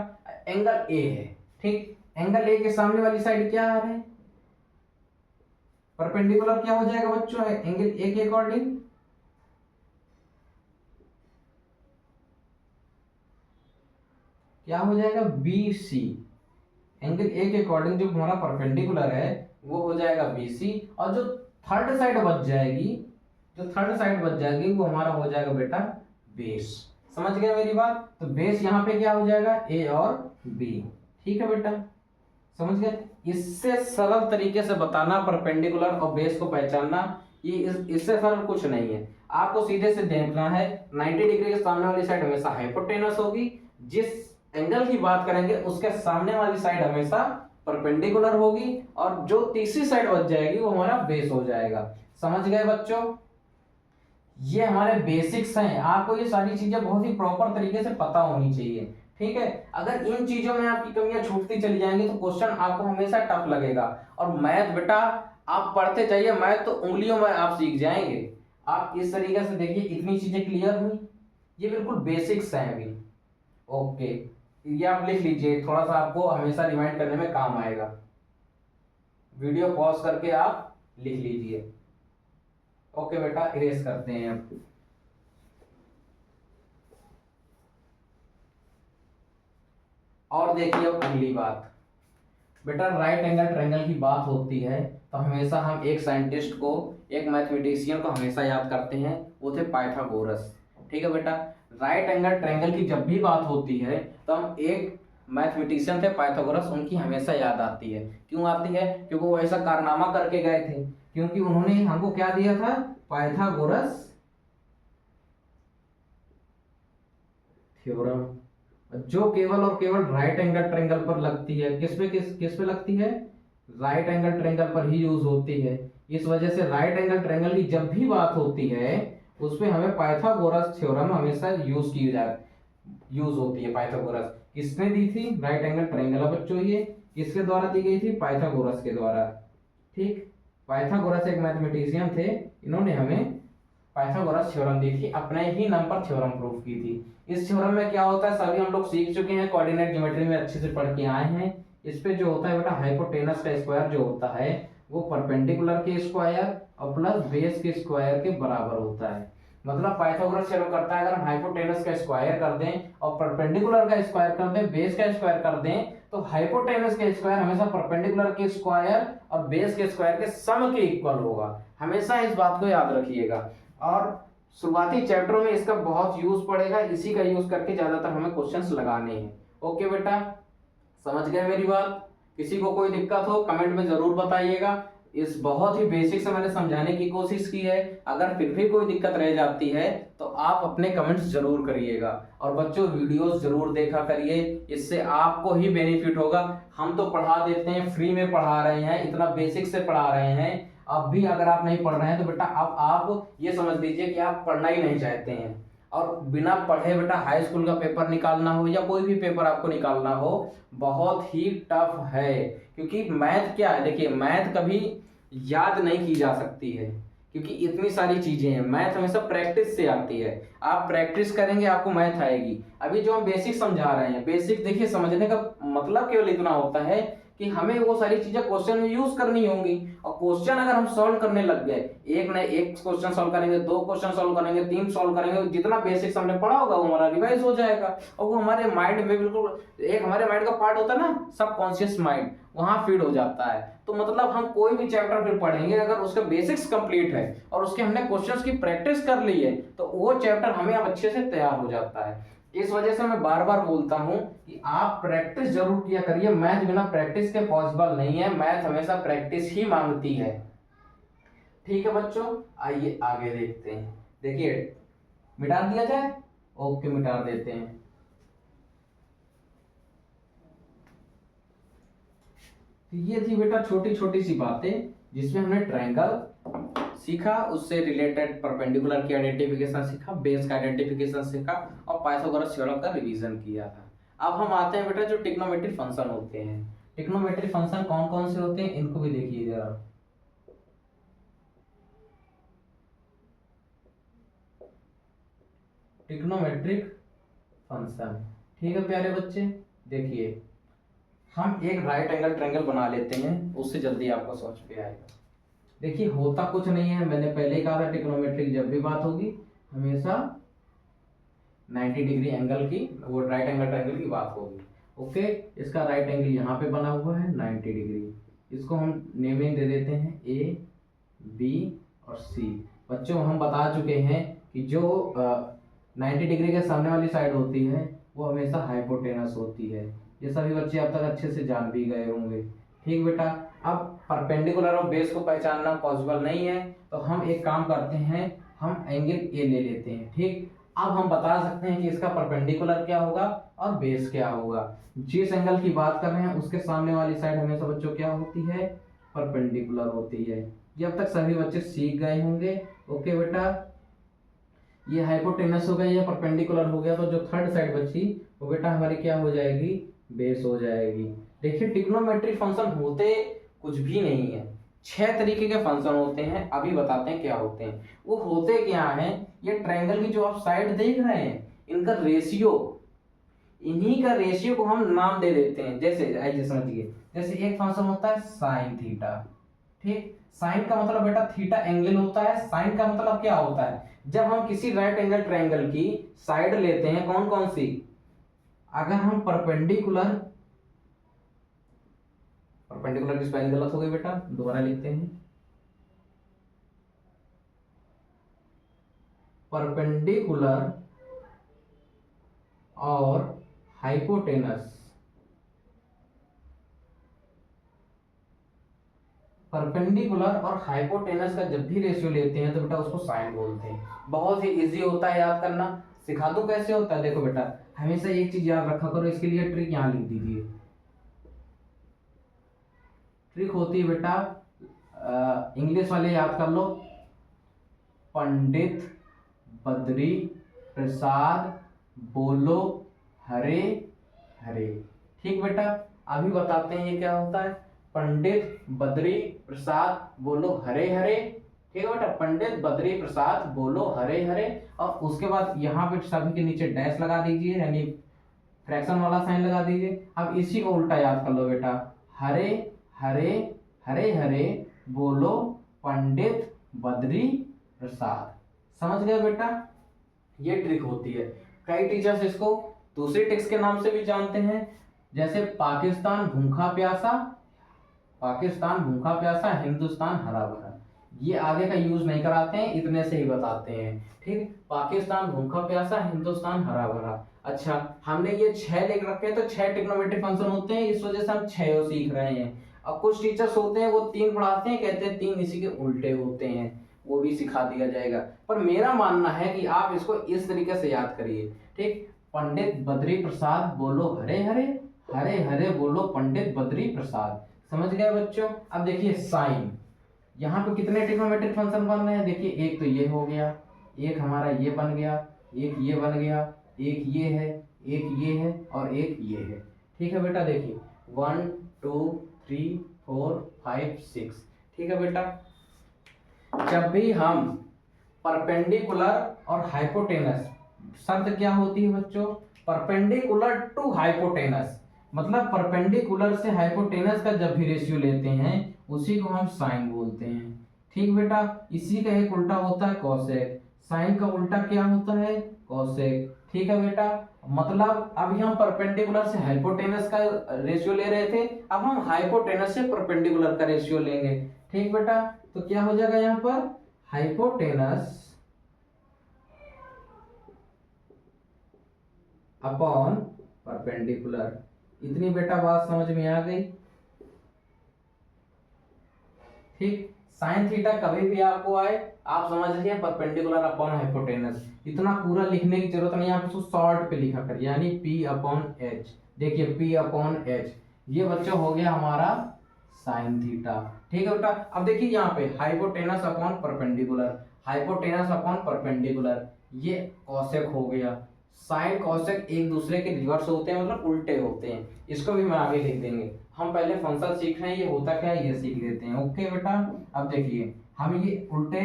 एंगल ए है। ठीक, एंगल ए के सामने वाली साइड क्या आ रहा है, परपेंडिकुलर क्या हो जाएगा बच्चों एंगल ए के अकॉर्डिंग, क्या हो जाएगा बी सी। एंगल ए के अकॉर्डिंग जो हमारा परपेंडिकुलर है वो हो जाएगा बी सी, और जो थर्ड साइड बच जाएगी, जो थर्ड साइड बच जाएगी वो हमारा हो जाएगा बेटा बेस। समझ गए मेरी बात, तो बेस यहाँ पे क्या हो जाएगा ए और बी। ठीक है बेटा, समझ गए। इससे सरल तरीके से बताना परपेंडिकुलर और बेस को पहचानना, ये इससे सरल कुछ नहीं है। आपको सीधे से देखना है 90 डिग्री के सामने वाली साइड हमेशा हाइपोटेनस होगी, जिस एंगल की बात करेंगे उसके सामने वाली साइड हमेशा परपेंडिकुलर होगी, और जो तीसरी साइड बच जाएगी वो हमारा बेस हो जाएगा। समझ गए बच्चों, ये हमारे बेसिक्स हैं, आपको ये सारी चीजें बहुत ही प्रॉपर तरीके से पता होनी चाहिए। ठीक है, अगर इन चीजों में आपकी कमियां छूटती चली जाएंगी तो क्वेश्चन आपको हमेशा टफ लगेगा। और मैथ बेटा आप पढ़ते जाइए, मैथ तो उंगलियों में आप सीख जाएंगे। आप इस तरीके से देखिए, इतनी चीजें क्लियर हुई, ये बिल्कुल बेसिक्स हैं अभी। ओके, ये आप लिख लीजिए, थोड़ा सा आपको हमेशा रिमाइंड करने में काम आएगा। वीडियो पॉज करके आप लिख लीजिए। ओके बेटा, इरेज करते हैं अब। और देखिए अब अगली बात, बेटा राइट एंगल ट्रायंगल की बात होती है तो हमेशा हम एक साइंटिस्ट को, एक मैथमेटिशियन को हमेशा याद करते हैं, वो थे पाइथागोरस। ठीक है बेटा, राइट एंगल ट्रायंगल की जब भी बात होती है तो हम एक मैथमेटिशियन थे पाइथागोरस, उनकी हमेशा याद आती है। क्यों आती है, क्योंकि वो ऐसा कारनामा करके गए थे, क्योंकि उन्होंने हमको क्या दिया था, पाइथागोरस थ्योरम, जो केवल और केवल राइट एंगल ट्रायंगल पर लगती है। किस पे लगती है, राइट एंगल ट्रायंगल पर ही यूज होती है। इस वजह से राइट एंगल ट्रायंगल की जब भी बात होती है उसमें हमें पाइथागोरस थ्योरम हमेशा यूज होती है। पाइथागोरस किसने दी थी, राइट एंगल ट्रायंगल, बच्चों ये किसके द्वारा दी गई थी, पाइथागोरस के द्वारा। ठीक, पाइथागोरस एक मैथमेटिशियन थे, इन्होंने हमें पाइथागोरस थ्योरम दी थी, अपने ही नाम पर थ्योरम प्रूफ की थी। इस थ्योरम में क्या होता है सभी हम लोग सीख चुके हैं, कोऑर्डिनेट ज्योमेट्री में अच्छे से पढ़ के आए हैं। इस पे जो होता है बेटा, हाइपोटेनस का स्क्वायर जो होता है वो परपेंडिकुलर के स्क्वायर और प्लस बेस के स्क्वायर के बराबर होता है। मतलब पाइथागोरस थ्योरम करता है, अगर हम हाइपोटेनस का स्क्वायर कर दें और परपेंडिकुलर का स्क्वायर कर दें, बेस का स्क्वायर कर दें, तो हाइपोटेनस का स्क्वायर हमेशा परपेंडिकुलर के स्क्वायर और बेस के स्क्वायर के सम के इक्वल होगा। हमेशा इस बात को याद रखिएगा। और शुरुआती चैप्टरों में इसका बहुत यूज पड़ेगा, इसी का यूज करके ज्यादातर हमें क्वेश्चंस लगाने हैं। ओके बेटा, समझ गए मेरी बात। किसी को कोई दिक्कत हो कमेंट में जरूर बताइएगा। इस बहुत ही बेसिक से मैंने समझाने की कोशिश की है, अगर फिर भी कोई दिक्कत रह जाती है तो आप अपने कमेंट्स जरूर करिएगा। और बच्चों वीडियोस जरूर देखा करिए, इससे आपको ही बेनिफिट होगा। हम तो पढ़ा देते हैं, फ्री में पढ़ा रहे हैं, इतना बेसिक से पढ़ा रहे हैं। अब भी अगर आप नहीं पढ़ रहे हैं तो बेटा आप ये समझ लीजिए कि आप पढ़ना ही नहीं चाहते हैं। और बिना पढ़े बेटा हाई स्कूल का पेपर निकालना हो या कोई भी पेपर आपको निकालना हो बहुत ही टफ है। क्योंकि मैथ क्या है, देखिए मैथ कभी याद नहीं की जा सकती है, क्योंकि इतनी सारी चीजें हैं। मैथ हमेशा प्रैक्टिस से आती है, आप प्रैक्टिस करेंगे आपको मैथ आएगी। अभी जो हम बेसिक समझा रहे हैं, बेसिक देखिए समझने का मतलब केवल इतना होता है कि हमें वो सारी चीजें क्वेश्चन में यूज करनी होंगी। और क्वेश्चन अगर हम सॉल्व करने लग गए, एक क्वेश्चन सॉल्व करेंगे, 2 क्वेश्चन सॉल्व करेंगे, 3 सॉल्व करेंगे, जितना बेसिक्स हमने पढ़ा होगा वो हमारा रिवाइज हो जाएगा। और वो हमारे माइंड में बिल्कुल, एक हमारे माइंड का पार्ट होता है ना सबकॉन्शियस माइंड, वहां फीड हो जाता है। तो मतलब हम कोई भी चैप्टर फिर पढ़ेंगे, अगर उसका बेसिक्स कंप्लीट है और उसके हमने क्वेश्चंस की प्रैक्टिस कर ली है तो वो चैप्टर हमें अब अच्छे से तैयार हो जाता है। इस वजह से मैं बार बार बोलता हूं कि आप प्रैक्टिस जरूर किया करिए। मैथ बिना प्रैक्टिस के पॉसिबल नहीं है, मैथ हमेशा प्रैक्टिस ही मांगती है। ठीक है बच्चों, आइए आगे देखते हैं। देखिए मिटा दिया जाए, ओके मिटा देते हैं। ये थी बेटा छोटी छोटी सी बातें जिसमें हमने ट्रायंगल सीखा, उससे रिलेटेड परपेंडिकुलर की आइडेंटिफिकेशन सीखा, बेस का आइडेंटिफिकेशन सीखा और पाइथागोरस थ्योरम का रिवीजन किया था। अब हम आते हैं बेटा जो ट्रिग्नोमेट्रिक फंक्शन होते हैं। ट्रिग्नोमेट्रिक फंक्शन कौन कौन से होते हैं इनको भी देखिए जरा। Trigonometric function. ठीक है प्यारे बच्चे, देखिए हम एक राइट एंगल ट्रायंगल बना लेते हैं, उससे जल्दी आपको समझ में आएगा। देखिए होता कुछ नहीं है, मैंने पहले ही कहा था ट्रिग्नोमेट्री की जब भी बात होगी हमेशा 90 डिग्री एंगल की, वो राइट एंगल ट्रायंगल की बात होगी। ओके, इसका राइट एंगल यहाँ पे बना हुआ है 90 डिग्री, इसको हम नेमिंग दे देते हैं ए बी और सी। बच्चों हम बता चुके हैं कि जो 90 डिग्री के सामने वाली साइड होती है वो हमेशा हाइपोटेनस होती है, ये सभी बच्चे अब तक अच्छे से जान भी गए होंगे। ठीक बेटा, अब परपेंडिकुलर और बेस को पहचानना पॉसिबल नहीं है, तो हम एक काम करते हैं, हम एंगल ए ले लेते हैं। ठीक, अब हम बता सकते हैं कि इसका परपेंडिकुलर क्या होगा और बेस क्या होगा। जिस एंगल की बात कर रहे हैं उसके सामने वाली साइड हमेशा बच्चों क्या होती है, परपेंडिकुलर होती है। ये अब तक सभी बच्चे सीख गए होंगे। ओके बेटा, ये हाइपोटेनस हो गया, ये परपेंडिकुलर हो गया, तो जो थर्ड साइड बची वो बेटा हमारी क्या हो जाएगी, बेस हो जाएगी। देखिए ट्रिग्नोमेट्रिक फंक्शन होते कुछ भी नहीं है, 6 तरीके के फंक्शन होते हैं, अभी बताते हैं क्या होते हैं। वो होते क्या हैं, ये ट्रायंगल की जो आप साइड देख रहे हैं इनका रेशियो, इन्हीं का रेशियो को हम नाम दे देते हैं। जैसे आइए समझिए, जैसे एक फंक्शन होता है साइन थीटा। ठीक, साइन का मतलब बेटा थीटा एंगल होता है। साइन का मतलब क्या होता है, जब हम किसी राइट एंगल ट्रायंगल की साइड लेते हैं, कौन कौन सी, अगर हम परपेंडिकुलर, परपेंडिकुलर की स्पेलिंग गलत हो गई बेटा, दोबारा लिखते हैं, परपेंडिकुलर और हाइपोटेनस, परपेंडिकुलर और हाइपोटेनस का जब भी रेशियो लेते हैं तो बेटा उसको साइन बोलते हैं। बहुत ही इजी होता है याद करना, सिखा दूं कैसे होता है। देखो बेटा, हमेशा एक चीज याद रखा करो, इसके लिए ट्रिक यहाँ लिख दीजिए। ट्रिक होती है बेटा, इंग्लिश वाले याद कर लो, पंडित बद्री प्रसाद बोलो हरे हरे। ठीक बेटा, अभी बताते हैं ये क्या होता है, पंडित बद्री प्रसाद बोलो हरे हरे। ठीक है बेटा, पंडित बद्री प्रसाद बोलो हरे हरे, और उसके बाद यहाँ पे सभी के नीचे डैश लगा दीजिए, यानी फ्रैक्शन वाला साइन लगा दीजिए। अब इसी को उल्टा याद कर लो बेटा, हरे हरे हरे हरे बोलो पंडित बद्री प्रसाद। समझ गए बेटा, ये ट्रिक होती है। कई टीचर्स इसको दूसरे ट्रिक्स के नाम से भी जानते हैं, जैसे पाकिस्तान भूखा प्यासा, पाकिस्तान भूखा प्यासा हिंदुस्तान हरा भरा। ये आगे का यूज नहीं कराते हैं, इतने से ही बताते हैं। ठीक, पाकिस्तान भूखा प्यासा हिंदुस्तान हरा भरा। अच्छा, हमने ये 6 लिख रखे हैं, तो 6 ट्रिग्नोमेट्रिक फंक्शन होते हैं, इस वजह से हम 6 सीख रहे हैं। अब कुछ टीचर्स होते हैं वो 3 पढ़ाते हैं, कहते हैं 3 इसी के उल्टे होते हैं, वो भी सिखा दिया जाएगा। पर मेरा मानना है कि आप इसको इस तरीके से याद करिए। ठीक, पंडित बद्री प्रसाद बोलो हरे हरे, हरे हरे बोलो पंडित बद्री प्रसाद। समझ गए बच्चों। अब देखिए साइन, यहाँ पे कितने ट्रिग्नोमेट्रिक फंक्शन बन रहे हैं, देखिए एक तो ये हो गया, एक हमारा ये बन गया, एक ये बन गया, एक ये है, एक ये है और एक ये है। ठीक है बेटा, देखिए 1 2 3 4 5 6। ठीक है बेटा, जब भी हम परपेंडिकुलर और हाइपोटेनस, शर्त क्या होती है बच्चों, परपेंडिकुलर टू हाइपोटेनस, मतलब परपेंडिकुलर से हाइपोटेनस का जब भी रेशियो लेते हैं उसी को हम साइन बोलते हैं। ठीक बेटा, इसी का एक उल्टा होता है कॉसेक, साइन का उल्टा क्या होता है, कॉसेक। ठीक है बेटा, मतलब अभी हम परपेंडिकुलर से हाइपोटेनस का रेशियो ले रहे थे, अब हम हाइपोटेनस से परपेंडिकुलर का रेशियो लेंगे। ठीक बेटा, तो क्या हो जाएगा यहाँ पर, हाइपोटेनस अपॉन परपेंडिकुलर। इतनी बेटा बात समझ में आ गई। ठीक, साइन थीटा कभी भी आपको आए आप समझ लीजिए परपेंडिकुलर अपॉन हाइपोटेनस, इतना पूरा लिखने की जरूरत नहीं है, आप इसको शॉर्ट पे लिखा करिए, यानी P अपॉन H। देखिए P अपॉन H, ये बच्चों हो गया हमारा साइन थीटा। ठीक है बेटा, अब देखिए यहाँ पे hypotenuse upon perpendicular, hypotenuse upon perpendicular, ये कॉसेक हो गया। साइन कॉसेक एक दूसरे के रिवर्स होते हैं, मतलब उल्टे होते हैं, इसको भी मैं आगे लिख देंगे। हम पहले फंक्शन सीख रहे हैं, ये होता क्या है ये सीख लेते हैं। ओके बेटा, अब देखिए हम ये उल्टे,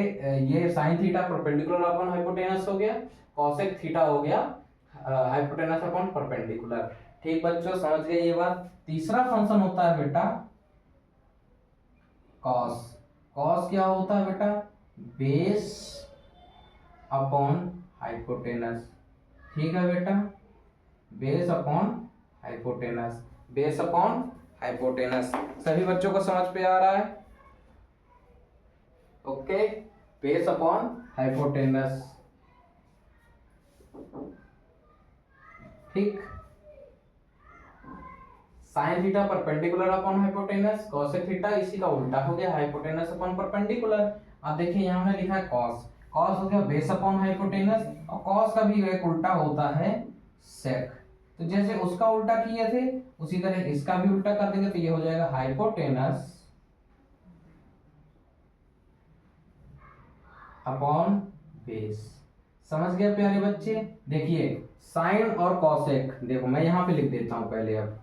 ये sign theta perpendicular upon hypotenuse हो गया, कॉसेक थीटा हो गया हाइपोटेनस अपॉन परपेंडिकुलर। ठीक बच्चों, समझ गए ये बात। तीसरा फंक्शन होता है बेटा कॉस। कॉस क्या होता है बेटा? Base upon hypotenuse. ठीक है बेटा, base upon hypotenuse, base upon hypotenuse. सभी बच्चों को समझ पे आ रहा है? Okay, base upon hypotenuse. ठीक, sine theta perpendicular upon hypotenuse, cosec theta इसी का उल्टा हो गया, हाइपोटेनस अपॉन परपेंडिकुलर। अब देखिए यहाँ हमने लिखा है कॉस, कॉस हो गया बेस अपॉन हाइपोटेनस, और कॉस का भी एक उल्टा होता है सेक। तो जैसे उसका उल्टा किए थे उसी तरह इसका भी उल्टा कर देंगे, तो ये हो जाएगा हाइपोटेनस अपॉन बेस। समझ गए प्यारे बच्चे? देखिए साइन और कॉसेक, देखो मैं यहाँ पे लिख देता हूँ पहले। अब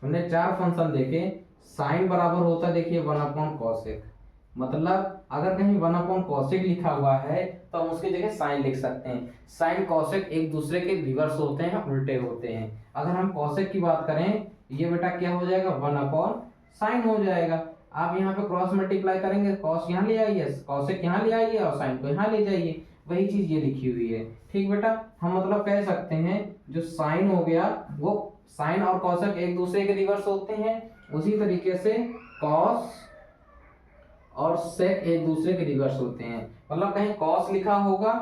हमने चार फंक्शन देखे, साइन बराबर होता है देखिए 1 अपॉन कॉसेक, मतलब अगर कहीं 1 अपॉन कॉसेक लिखा हुआ है तो हम उसकी जगह साइन लिख सकते हैं। साइन कॉसेक एक दूसरे के रिवर्स होते हैं, उल्टे होते हैं। अगर हम कॉसेक की बात करें, ये बेटा क्या हो जाएगा 1 अपॉन साइन हो जाएगा। आप यहाँ पे क्रॉस मल्टीप्लाई करेंगे, कॉस यहाँ ले आइए, कॉसेक यहाँ ले आइए और साइन को यहाँ ले जाइए, वही चीज ये लिखी हुई है। ठीक बेटा, हम मतलब कह सकते हैं जो साइन हो गया वो साइन और कॉसेक एक दूसरे के रिवर्स होते हैं, उसी तरीके से कॉस और सेक एक दूसरे के रिवर्स होते हैं। मतलब कहीं कॉस लिखा होगा,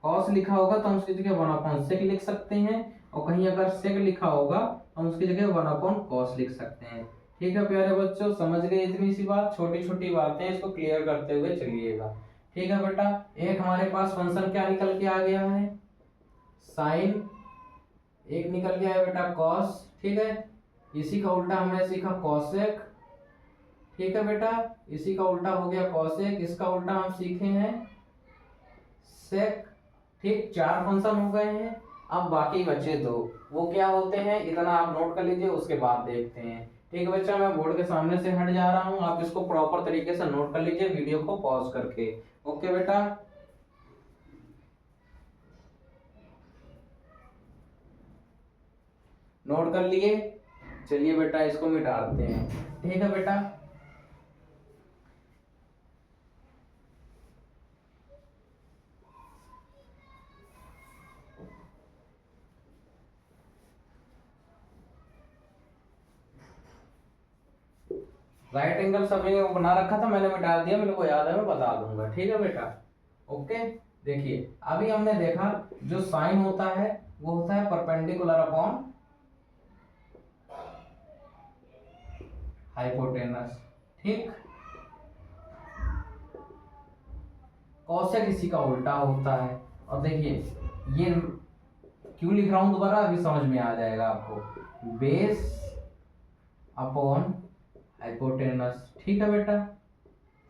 कॉस लिखा होगा तो हम उसकी जगह 1/sec लिख सकते हैं, और कहीं अगर सेक लिखा होगा तो हम उसकी जगह 1/cos लिख सकते हैं। ठीक है प्यारे बच्चों, समझ गए इतनी सी बात? छोटी छोटी बातें, इसको क्लियर करते हुए चलिएगा। ठीक है बेटा, एक हमारे पास फंक्शन क्या निकल के आ गया है? साइन। एक निकल गया है बेटा कॉस। ठीक है, इसी का उल्टा हमने सीखा कॉसेक। ठीक है बेटा, इसी का उल्टा हो गया कॉसेक, इसका उल्टा हम सीखे हैं सेक। ठीक, चार फंक्शन हो गए हैं। अब बाकी बचे दो, वो क्या होते हैं इतना आप नोट कर लीजिए, उसके बाद देखते हैं। ठीक है बच्चा, मैं बोर्ड के सामने से हट जा रहा हूँ, आप इसको प्रॉपर तरीके से नोट कर लीजिए वीडियो को पॉज करके। ओके बेटा, नोट कर लिए? चलिए बेटा इसको मिटाते हैं। ठीक है बेटा, राइट एंगल सभी ने बना रखा था, मैंने मिटा दिया, मेरे को याद है, मैं बता दूंगा। ठीक है बेटा, ओके। देखिए अभी हमने देखा जो साइन होता है वो होता है परपेंडिकुलर अपॉन हाइपोटेनस। ठीक, कॉसेक इसी का उल्टा होता है। और देखिए ये क्यों लिख रहा हूं दोबारा, अभी समझ में आ जाएगा आपको, बेस अपॉन हाइपोटेनस। ठीक है बेटा,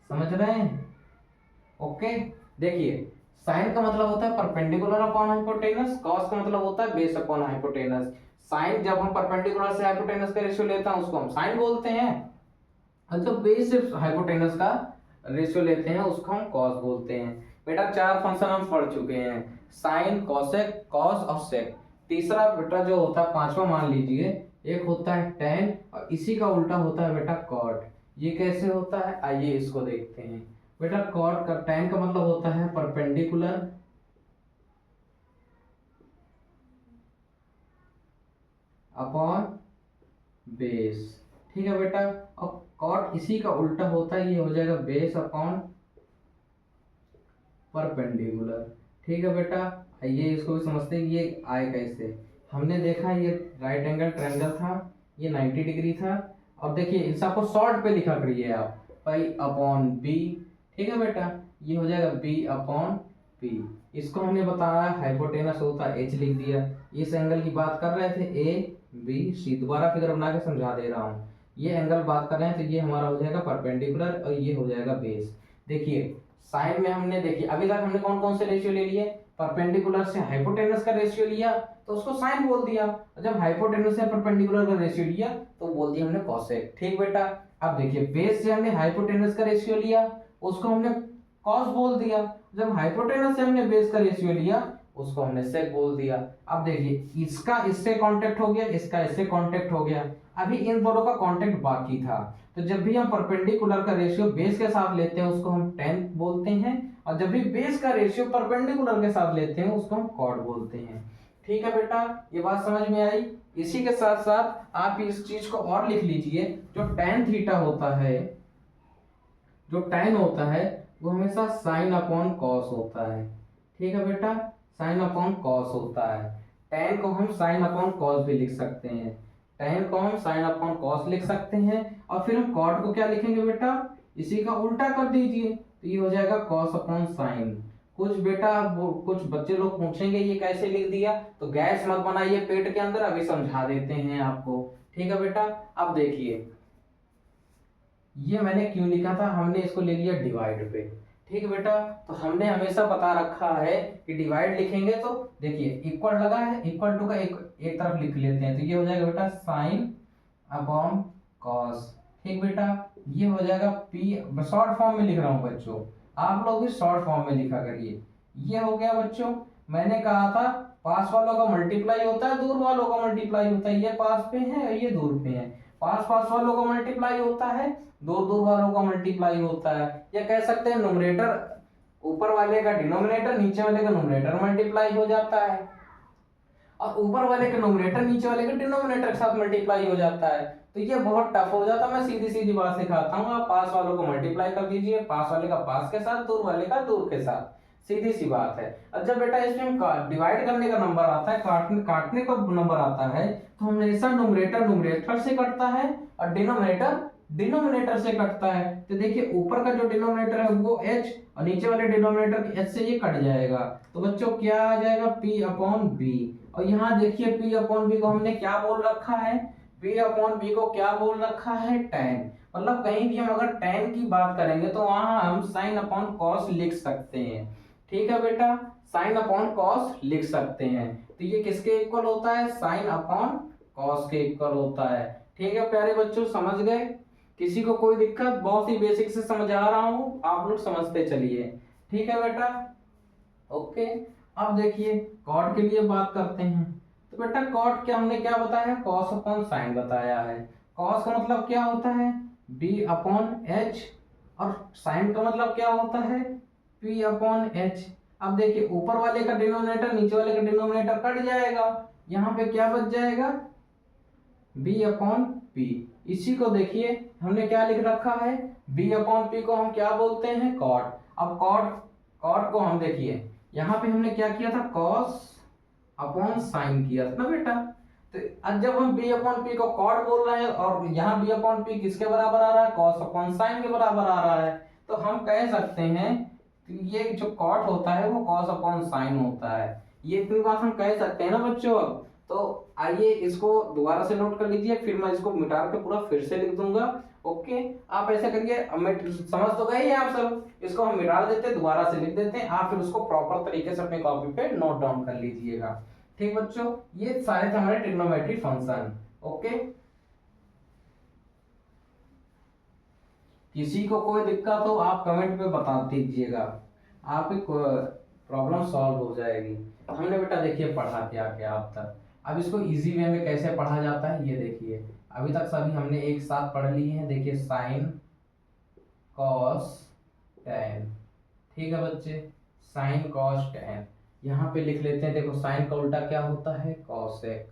समझ रहे हैं? ओके, देखिए साइन का मतलब होता है परपेंडिकुलर अपॉन हाइपोटेनस, कॉस का मतलब होता है बेस अपॉन हाइपोटेनस। साइन जब हम परपेंडिकुलर से हाइपोटेनस का रेशियो लेते हैं उसको हम साइन बोलते हैं, और जो बेस से हाइपोटेनस का रेशियो लेते हैं उसको हम कॉस बोलते हैं। बेटा चार फंक्शन हम पढ़ चुके हैं, साइन, कॉसेक, कॉस और सेक। तीसरा बेटा जो होता है पांचवा मान लीजिए, एक होता है टेन, और इसी का उल्टा होता है बेटा कॉट। ये कैसे होता है आइए इसको देखते हैं। बेटा कॉट का, टेन का मतलब होता है परपेंडिकुलर अपॉन बेस। ठीक है बेटा, और कॉट इसी का उल्टा होता है, ये हो जाएगा बेस अपॉन परपेंडिकुलर। ठीक है बेटा, ये इसको भी समझते हैं ये आए कैसे। हमने देखा ये राइट एंगल ट्रायंगल था, ये 90 डिग्री था, और देखिए इन सबको शॉर्ट पे लिखा करिए आप, पाई अपॉन बी। ठीक है बेटा, ये हो जाएगा बी अपॉन पी। इसको हमने बताया हाइपोटेनस होता है, एच लिख दिया। इस एंगल की बात कर रहे थे ए बी सी, दोबारा फिगर बना के समझा दे रहा हूँ। ये एंगल बात कर रहे हैं तो ये हमारा हो जाएगा परपेंडिकुलर और ये हो जाएगा बेस। देखिए साइन में हमने देखिए अभी तक हमने कौन कौन से रेशियो ले लिए, परपेंडिकुलर से हाइपोटेनस का रेशियो लिया तो उसको साइन बोल दिया, और जब हाइपोटेनस से परपेंडिकुलर का रेशियो लिया तो बोल दिया हमने कॉसेक। ठीक बेटा, अब देखिए बेस से हमने हाइपोटेनस का रेशियो लिया उसको हमने कॉस बोल दिया, जब हाइपोटेनस से हमने बेस का रेशियो लिया उसको हमने सेक बोल दिया। अब देखिए इसका इससे कांटेक्ट हो गया, इसका इससे कांटेक्ट हो गया, अभी इन दोनों का कांटेक्ट बाकी था। तो जब भी हम परपेंडिकुलर का रेशियो बेस के साथ लेते हैं उसको हम tan बोलते हैं, और जब भी बेस का रेशियो परपेंडिकुलर के साथ लेते हैं उसको हम कॉट बोलते हैं। ठीक है बेटा, ये बात समझ में आई। इसी के साथ साथ आप इस चीज को और लिख लीजिए, जो tan थीटा होता है, जो tan होता है वो हमेशा साइन अपॉन कॉस होता है। ठीक है बेटा, साइन अपॉन कॉस होता है। tan को हम साइन अपॉन कॉस भी लिख सकते हैं, tan को हम साइन अपॉन कॉस लिख सकते हैं। और फिर हम कॉट को क्या लिखेंगे बेटा, इसी का उल्टा कर दीजिए, तो ये हो जाएगा कॉस अपॉन साइन। कुछ बेटा कुछ बच्चे लोग पूछेंगे ये कैसे लिख दिया, तो गैस मत बनाइए पेट के अंदर, अभी समझा देते हैं आपको। ठीक है बेटा, अब देखिए ये मैंने क्यों लिखा था, हमने इसको ले लिया डिवाइड पे। ठीक है बेटा, तो हमने हमेशा बता रखा है कि डिवाइड लिखेंगे तो देखिए इक्वल लगा है, इक्वल टू का एक तरफ लिख लेते हैं, तो ये हो जाएगा बेटा साइन अपॉन कॉस। ठीक बेटा, ये हो जाएगा पी, शॉर्ट फॉर्म में लिख रहा हूँ बच्चों, आप लोग भी शॉर्ट फॉर्म में लिखा करिए। ये हो गया बच्चों, मैंने कहा था पास वालों का मल्टीप्लाई होता है, दूर वालों का मल्टीप्लाई होता है, ये पास पे है और ये दूर पे है। पास पास वालों का मल्टीप्लाई होता है, दूर दूर वालों का मल्टीप्लाई होता है। या कह सकते हैं न्यूमरेटर ऊपर वाले का डिनोमिनेटर, नीचे वाले का न्यूमरेटर मल्टीप्लाई हो जाता है, और ऊपर वाले का न्यूमरेटर नीचे वाले के डिनोमिनेटर के साथ मल्टीप्लाई हो जाता है। तो ये बहुत टफ हो जाता है, मैं सीधी सीधी बात सिखाता हूँ, आप पास वालों को मल्टीप्लाई कर दीजिए, पास वाले का पास के साथ, दूर वाले का दूर के साथ, सीधी सी बात है। अब जब बेटा इसमें डिवाइड करने का नंबर आता है, काटने का नंबर आता है, तो हमेशा न्यूमरेटर न्यूमरेटर से कटता है और डिनोमिनेटर डिनोमिनेटर से कटता है। तो देखिए ऊपर का जो डिनोमिनेटर है वो h और नीचे वाले डिनोमिनेटर के h से ये कट जाएगा, तो बच्चों क्या आ जाएगा p अपॉन बी। और यहाँ देखिए p अपॉन बी को हमने क्या बोल रखा है, p अपॉन बी को क्या बोल रखा है, tan। मतलब कहीं भी हम अगर tan की बात करेंगे तो वहां हम sin अपॉन cos लिख सकते हैं। ठीक है बेटा, sin अपॉन cos लिख सकते हैं, तो ये किसके इक्वल होता है, sin अपॉन cos के इक्वल होता है। ठीक है प्यारे बच्चों, समझ गए, किसी को कोई दिक्कत, बहुत ही बेसिक से समझा रहा हूं, आप लोग समझते चलिए। ठीक है बेटा, ओके। अब देखिए कॉट के लिए बात करते हैं, तो बेटा कॉट क्या हमने क्या बताया, कॉस अपॉन साइन बताया है। कॉस का मतलब क्या होता है, b अपॉन एच, और साइन का मतलब क्या होता है, p अपॉन एच। अब देखिए ऊपर वाले का डिनोमिनेटर नीचे वाले का डिनोमिनेटर कट जाएगा, यहाँ पे क्या बच जाएगा, b अपॉन p। इसी को देखिए हमने क्या लिख रखा है, b अपॉन p को हम क्या बोलते हैं, कॉट। अब कॉट कॉट को हम देखिए यहाँ पे हमने क्या किया था, कॉस अपॉन साइन किया था ना बेटा। तो अब जब हम b अपॉन p को कॉट बोल रहे हैं और यहाँ b अपॉन p किसके बराबर आ रहा है, कॉस अपॉन साइन के बराबर आ रहा है, तो हम कह सकते हैं कि ये जो कॉट होता है वो कॉस अपॉन साइन होता है। ये इतनी बात हम कह सकते हैं ना बच्चों। तो आइए इसको दोबारा से नोट कर लीजिए, फिर मैं इसको मिटा के पूरा फिर से लिख दूंगा। ओके, आप ऐसे करिए, अब मैं समझ तो गए आप सब, इसको हम मिटा देते हैं, दोबारा से लिख देते हैं, आप फिर उसको प्रॉपर तरीके से अपने कॉपी पे नोट डाउन कर लीजिएगा। ठीक बच्चों, ये सारे थे हमारे ट्रिग्नोमेट्री फंक्शन। ओके, किसी को कोई दिक्कत हो आप कमेंट पे बता दीजिएगा, आपकी प्रॉब्लम सॉल्व हो जाएगी। हमने बेटा देखिए पढ़ा क्या क्या अब तक, अब इसको इजी वे में कैसे पढ़ा जाता है ये देखिए। अभी तक सभी हमने एक साथ पढ़ लिए हैं, देखिए साइन कॉस टैन। ठीक है बच्चे, साइन कॉस टैन यहाँ पे लिख लेते हैं। देखो साइन का उल्टा क्या होता है, कॉसेक,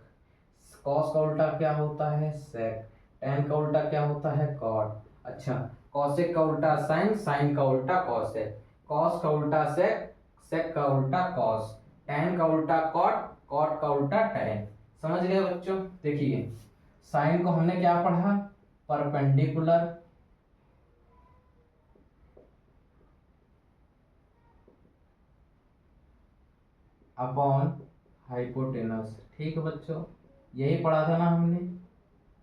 कॉस का उल्टा क्या होता है, सेक, टैन का उल्टा क्या होता है, कॉट। अच्छा, कॉसेक का उल्टा साइन, साइन का उल्टा कॉसेक, कॉस का उल्टा सेक, सेक का उल्टा कॉस, टैन का उल्टा कॉट, कॉट का उल्टा टैन। समझ गए बच्चों। देखिए साइन को हमने क्या पढ़ा, परपेंडिकुलर अपॉन हाइपोटेनस। ठीक है बच्चों, यही पढ़ा था ना हमने।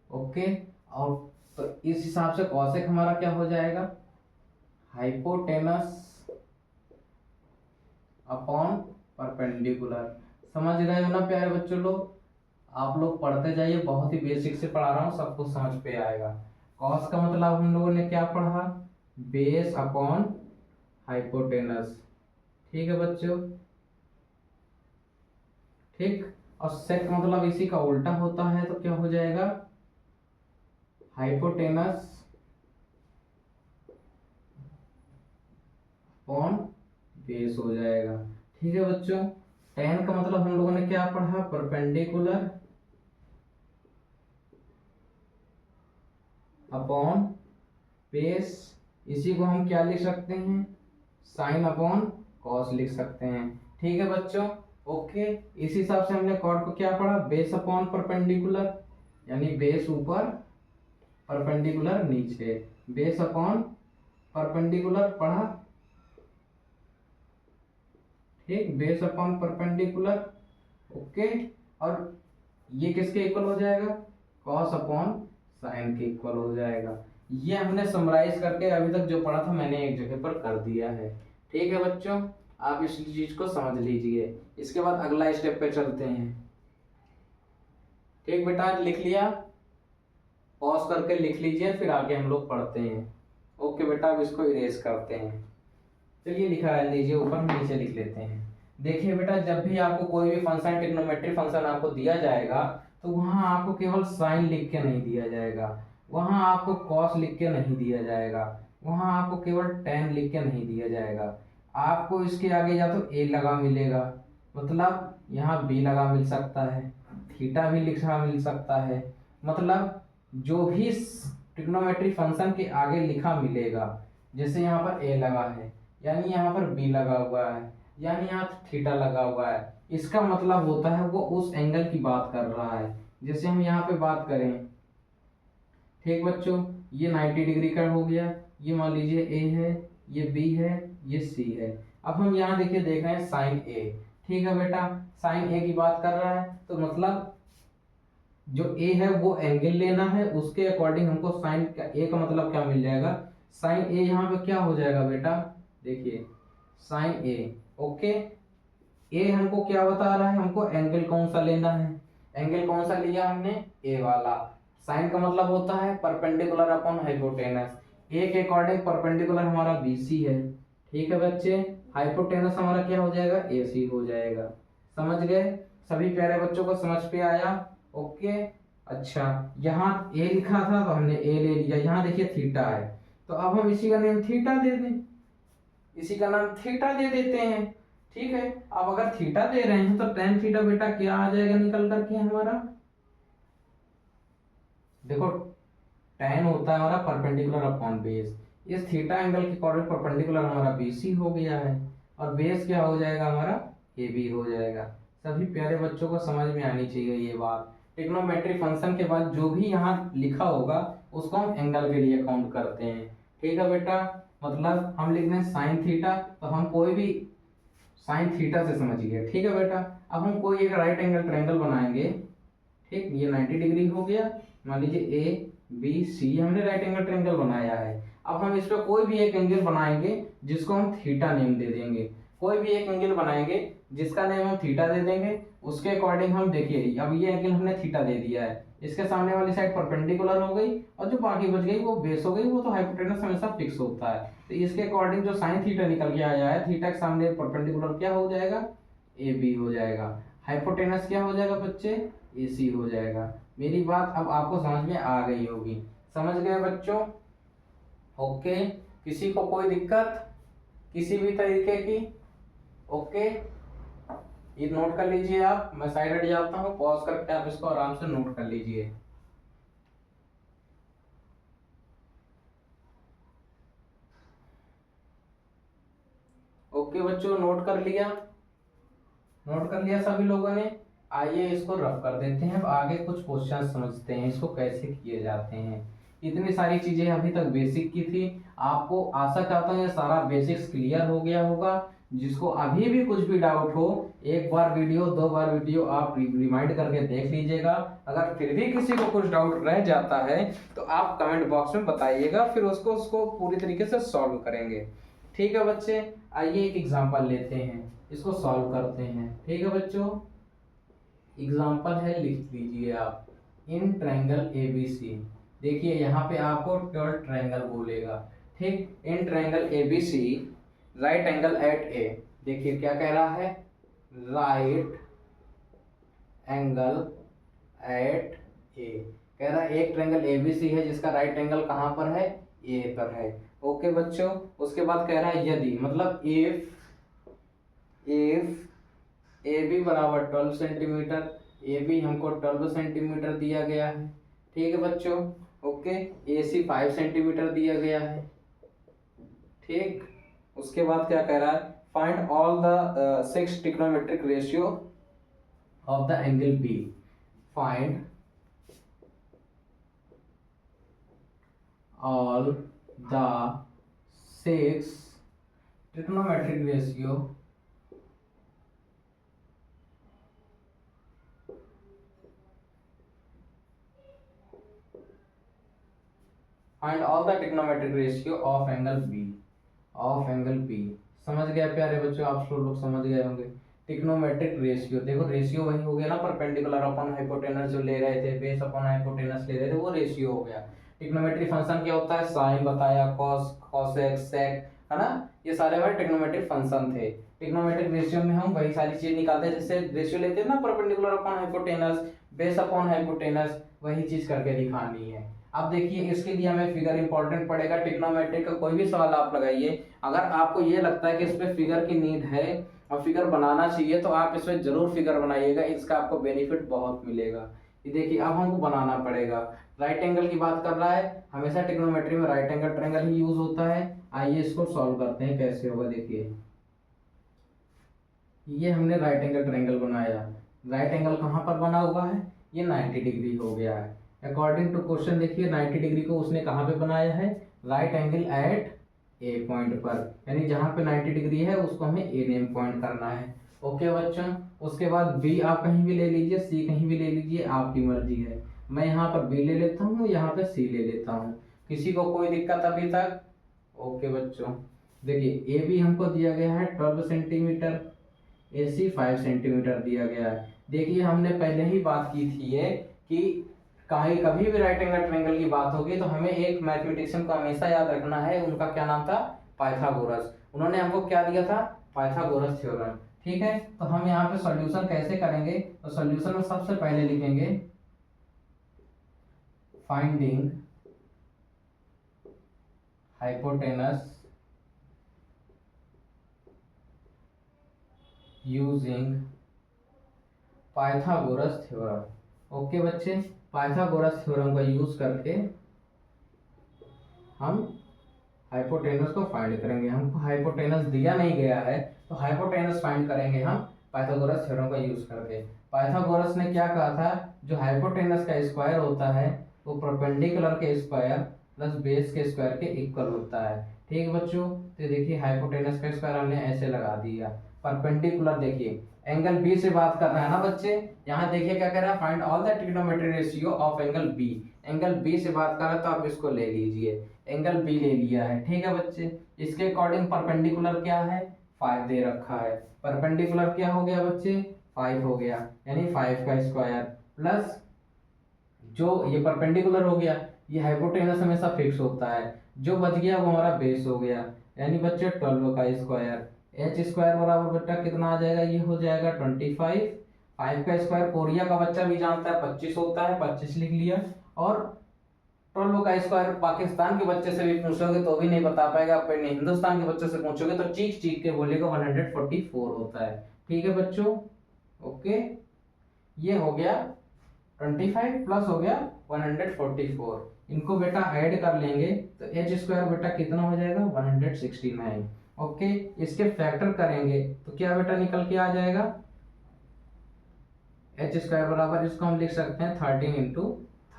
ओके, और तो इस हिसाब से कॉसेक हमारा क्या हो जाएगा, हाइपोटेनस अपॉन परपेंडिकुलर। समझ रहे हो ना प्यारे बच्चों लोग, आप लोग पढ़ते जाइए, बहुत ही बेसिक से पढ़ा रहा हूँ, सब कुछ समझ पे आएगा। कॉस का मतलब हम लोगों ने क्या पढ़ा, बेस अपॉन हाइपोटेनस। ठीक है बच्चों, ठीक। और सेक मतलब इसी का उल्टा होता है, तो क्या हो जाएगा, हाइपोटेनस अपॉन बेस हो जाएगा। ठीक है बच्चों, टेन का मतलब हम लोगों ने क्या पढ़ा, परपेंडिकुलर अपॉन बेस। इसी को हम क्या लिख सकते हैं, साइन अपॉन कॉस लिख सकते हैं। ठीक है बच्चों, ओके। इस हिसाब से हमने कॉर्ड को क्या पढ़ा, बेस अपॉन परपेंडिकुलर, यानी बेस ऊपर परपेंडिकुलर नीचे, बेस अपॉन परपेंडिकुलर पढ़ा। ठीक, बेस अपॉन परपेंडिकुलर, ओके। और ये किसके इक्वल हो जाएगा, कॉस अपॉन साइन के इक्वल हो जाएगा। ये हमने समराइज करके अभी तक जो पढ़ा था मैंने एक जगह पर कर दिया है। ठीक है बच्चों, आप इस चीज को समझ लीजिए। इसके बाद अगला स्टेप पे चलते हैं। ठीक बेटा, लिख लिया, पॉज करके लिख लीजिए, फिर आगे हम लोग पढ़ते हैं। ओके बेटा, अब इसको इरेज करते हैं। चलिए लिखा लीजिए, ऊपर नीचे लिख लेते हैं। देखिए बेटा, जब भी आपको कोई भी फंक्शन, ट्रिग्नोमेट्री फंक्शन आपको दिया जाएगा, तो वहां आपको केवल साइन लिख के नहीं दिया जाएगा, वहां आपको कॉस लिख के नहीं दिया जाएगा, वहां आपको केवल टेन लिख के नहीं दिया जाएगा। आपको इसके आगे या तो ए लगा मिलेगा, मतलब यहाँ बी लगा मिल सकता है, थीटा भी लिखा मिल सकता है, मतलब जो भी ट्रिग्नोमेट्री फंक्शन के आगे लिखा मिलेगा, जैसे यहाँ पर ए लगा है, यानी यहाँ पर बी लगा हुआ है, यानी यहाँ थीटा लगा हुआ है, इसका मतलब होता है वो उस एंगल की बात कर रहा है। जैसे हम यहाँ पे बात करें, ठीक बच्चों, ये 90 डिग्री का हो गया, ये मान लीजिए ए है, ये बी है, ये सी है। अब हम यहाँ देखिए देख रहे हैं साइन ए। ठीक है बेटा, साइन ए की बात कर रहा है, तो मतलब जो ए है वो एंगल लेना है, उसके अकॉर्डिंग हमको साइन का ए का मतलब क्या मिल जाएगा, साइन ए यहाँ पे क्या हो जाएगा बेटा, देखिए साइन ए, ओके। ए हमको क्या बता रहा है, हमको एंगल कौन सा लेना है, एंगल कौन सा लिया हमने, ए वाला। साइन का मतलब होता है परपेंडिकुलर अपॉन हाइपोटेनस, ए के अकॉर्डिंग परपेंडिकुलर हमारा बीसी है। ठीक है बच्चे, हाइपोटेनस हमारा क्या हो जाएगा, एसी हो जाएगा। समझ गए, सभी प्यारे बच्चों को समझ पे आया, ओके। अच्छा, यहाँ ए लिखा था तो हमने ए ले लिया, यहाँ देखिए थीटा है, तो अब हम इसी का नेम थीटा दे दें, इसी का नाम थीटा दे देते हैं। ठीक है, अब अगर थीटा दे रहे हैं तो टेन थीटा बेटा क्या आ जाएगा निकल करके हमारा, देखो टेन होता है हमारा परपेंडिकुलर अपॉन बेस, इस थीटा एंगल के अकॉर्डिंग परपेंडिकुलर हमारा बीसी हो गया है, और बेस क्या हो जाएगा हमारा, ए बी हो जाएगा। सभी प्यारे बच्चों को समझ में आनी चाहिए ये बात। ट्रिग्नोमेट्री फंक्शन के बाद जो भी यहाँ लिखा होगा उसको हम एंगल के लिए काउंट करते हैं। ठीक है बेटा, मतलब हम लिख रहे हैं साइन थीटा, तो हम कोई भी साइन थीटा से समझिए। ठीक है बेटा, अब हम कोई एक राइट एंगल ट्रायंगल बनाएंगे। ठीक, ये 90 डिग्री हो गया, मान लीजिए ए बी सी, हमने राइट एंगल ट्रायंगल बनाया है। अब हम इस पर कोई भी एक एंगल बनाएंगे जिसको हम थीटा नेम दे देंगे, कोई भी एक एंगल बनाएंगे जिसका नेम हम थीटा दे देंगे, उसके अकॉर्डिंग हम देखिए, अब ये एंगल हमने थीटा दे दिया है, इसके सामने वाली साइड परपेंडिकुलर हो गई, और जो बाकी बच गई वो बेस हो गई, वो तो हाइपोटेनस हमेशा फिक्स होता है, तो इसके अकॉर्डिंग जो साइन थीटा निकल के आया है, थीटा के सामने परपेंडिकुलर क्या हो जाएगा, ए बी हो जाएगा, हाइपोटेनस क्या हो जाएगा बच्चे, ए सी हो जाएगा। मेरी बात अब आपको समझ में आ गई होगी, समझ गए बच्चों, ओके। किसी को कोई दिक्कत किसी भी तरीके की, ओके। ये नोट कर लीजिए आप, मैं साइड हट जाता हूँ, पॉज करके आप इसको आराम से नोट कर लीजिए। ओके बच्चों, नोट कर लिया, नोट कर लिया सभी लोगों ने। आइए इसको रफ कर देते हैं, अब आगे कुछ क्वेश्चन समझते हैं इसको कैसे किए जाते हैं। इतनी सारी चीजें अभी तक बेसिक की थी, आपको आशा करता हूँ ये सारा बेसिक्स क्लियर हो गया होगा। जिसको अभी भी कुछ भी डाउट हो, एक बार वीडियो दो बार वीडियो आप रिमाइंड करके देख लीजिएगा। अगर फिर भी किसी को कुछ डाउट रह जाता है तो आप कमेंट बॉक्स में बताइएगा, फिर उसको पूरी तरीके से सॉल्व करेंगे। ठीक है बच्चे, आइए एक एग्जांपल लेते हैं, इसको सॉल्व करते हैं। ठीक है बच्चों, एग्जांपल है, लिख लीजिए आप, इन ट्रायंगल एबीसी। देखिए यहाँ पे आपको केवल ट्रायंगल बोलेगा। ठीक, in triangle ABC right angle at A, देखिए क्या कह रहा है, राइट एंगल एट ए। कह रहा है एक ट्रायंगल एबीसी है जिसका राइट एंगल कहाँ पर है, ए पर है। ओके बच्चों, उसके बाद कह रहा है यदि, मतलब इफ ए बी बराबर 12 सेंटीमीटर, ए बी हमको 12 सेंटीमीटर दिया गया है, ठीक है बच्चों। ओके, ए सी 5 सेंटीमीटर दिया गया है, ठीक। उसके बाद क्या कह रहा है, find all the 6 trigonometric ratio of the angle B. Find all the 6 trigonometric ratio find all the trigonometric ratio of angle B, of angle B. समझ गया प्यारे बच्चों, आप सब लोग समझ गए होंगे। ट्रिग्नोमेट्रिक रेशियो, देखो रेशियो वही हो गया ना, परपेंडिकुलर अपॉन हाइपोटेनस जो ले रहे थे, बेस अपॉन हाइपोटेनस ले रहे थे, वो रेशियो हो गया। ट्रिग्नोमेट्रिक फंक्शन क्या होता है, साइन बताया, कॉस, कॉसेक, सेक, है ना, ये सारे हमारे ट्रिग्नोमेट्रिक फंक्शन थे। ट्रिग्नोमेट्रिक रेशियो में हम वही सारी चीज निकालते हैं, जैसे रेशियो लेते हैं ना, perpendicular upon hypotenuse, base upon hypotenuse, वही चीज करके दिखानी है। अब देखिए इसके लिए हमें फिगर इंपॉर्टेंट पड़ेगा। ट्रिग्नोमेट्री का कोई भी सवाल आप लगाइए, अगर आपको ये लगता है कि इस पे फिगर की नीड है और फिगर बनाना चाहिए, तो आप इसमें जरूर फिगर बनाइएगा, इसका आपको बेनिफिट बहुत मिलेगा। ये देखिए अब हमको बनाना पड़ेगा। राइट एंगल की बात कर रहा है, हमेशा ट्रिग्नोमेट्री में राइट एंगल ट्रायंगल ही यूज होता है। आइए इसको सॉल्व करते हैं, कैसे होगा देखिए। ये हमने राइट एंगल ट्रायंगल बनाया, राइट एंगल कहाँ पर बना हुआ है, ये 90 डिग्री हो गया है। अकॉर्डिंग टू क्वेश्चन देखिए 90 डिग्री को उसने कहाँ पे बनाया है, right angle at A point पर, यानी जहाँ पे 90 डिग्री है उसको हमें ए नेम पॉइंट करना है। ओके बच्चों, उसके बाद बी आप कहीं भी ले लीजिए, सी कहीं भी ले लीजिए, आपकी मर्जी है। मैं यहाँ पर बी ले लेता हूँ, यहाँ पे सी ले लेता हूँ, किसी को कोई दिक्कत अभी तक। ओके बच्चों, देखिए ए बी हमको दिया गया है 12 सेंटीमीटर, ए सी 5 सेंटीमीटर दिया गया है। देखिए हमने पहले ही बात की थी ये कि कहीं कभी भी राइट एंगल ट्रायंगल की बात होगी तो हमें एक मैथमेटिशियन को हमेशा याद रखना है, उनका क्या नाम था, पाइथागोरस। उन्होंने हमको क्या दिया था, पाइथागोरस थ्योरम, ठीक है। तो हम यहाँ पे सॉल्यूशन कैसे करेंगे, तो सॉल्यूशन में सबसे पहले लिखेंगे finding hypotenuse using Pythagoras theorem. Okay बच्चे, पाइथागोरस थ्योरम का यूज करके हम हाइपोटेनस को फाइंड करेंगे। हमको हाइपोटेनस दिया नहीं गया है, तो हाइपोटेनस फाइंड करेंगे हम पाइथागोरस थ्योरम का यूज करके। पाइथागोरस ने क्या कहा था, जो हाइपोटेनस का स्क्वायर होता है वो परपेंडिकुलर के स्क्वायर प्लस बेस के स्क्वायर के इक्वल होता है, ठीक है बच्चों। तो देखिए हाइपोटेनस का स्क्वायर हमने ऐसे लगा दिया, परपेंडिकुलर देखिए एंगल बी से बात कर रहा है ना बच्चे, यहाँ देखिए क्या कह रहा है, find all the trigonometric ratio of angle B. Angle B से बात कर रहा है तो आप इसको ले लीजिए, एंगल बी ले लिया है, ठीक है बच्चे। इसके अकॉर्डिंग परपेंडिकुलर क्या है, 5 दे रखा है। परपेंडिकुलर क्या हो गया बच्चे, 5 हो गया, यानी 5 का स्क्वायर प्लस जो ये परपेंडिकुलर हो गया, ये हाइपोटेनस हमेशा फिक्स होता है, जो बच गया वो हमारा बेस हो गया, यानी बच्चे 12 का स्क्वायर। एच स्क्वायर बराबर बेटा कितना आ जाएगा, ये हो जाएगा 25। 5 का स्क्वायर कोरिया का बच्चा भी जानता है 25 होता है, 25 लिख लिया। और 12 का स्क्वायर पाकिस्तान के बच्चे से भी पूछोगे तो भी नहीं बता पाएगा, अपने हिंदुस्तान के बच्चे से पूछोगे तो चीख चीख के बोलेगा 144 होता है, ठीक है बच्चों। ओके, ये हो गया 25 प्लस हो गया 144, इनको बेटा ऐड कर लेंगे तो एच स्क्वायर बेटा कितना हो जाएगा 169। ओके, इसके फैक्टर करेंगे तो क्या बेटा निकल के आ जाएगा, एच स्क्वायर बराबर इसको हम लिख सकते हैं 13 इंटू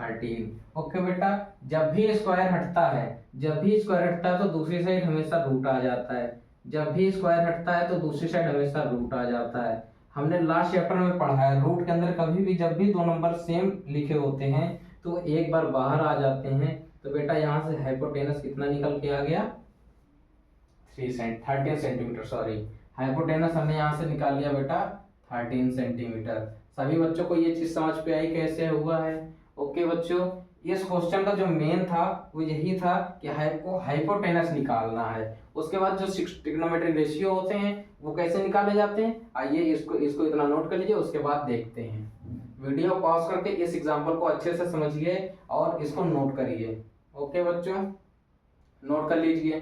13। ओके बेटा, जब भी स्क्वायर हटता है, जब भी स्क्वायर हटता है तो दूसरी साइड हमेशा रूट आ जाता है, जब भी स्क्वायर हटता है तो दूसरी साइड हमेशा रूट आ जाता है। हमने लास्ट चैप्टर में पढ़ा है, रूट के अंदर कभी भी जब भी दो नंबर सेम लिखे होते हैं तो एक बार बाहर आ जाते हैं। तो बेटा यहाँ से हाइपोटेनस कितना निकल के आ गया, 13 सेंटीमीटर, सॉरी हाइपोटेनस हमने यहाँ से निकाल लिया बेटा 13 सेंटीमीटर। सभी बच्चों को ये चीज समझ पे आई कैसे हुआ है। ओके बच्चों, इस क्वेश्चन का जो मेन था वो यही था कि हाइपोटेनस निकालना है। उसके बाद जो 6 ट्रिग्नोमेट्रिक रेशियो होते हैं वो कैसे निकाले जाते हैं, आइए इसको इतना नोट कर लीजिए, उसके बाद देखते हैं। वीडियो पॉज करके इस एग्जांपल को अच्छे से समझिए और इसको नोट करिए। ओके बच्चों, नोट कर लीजिए।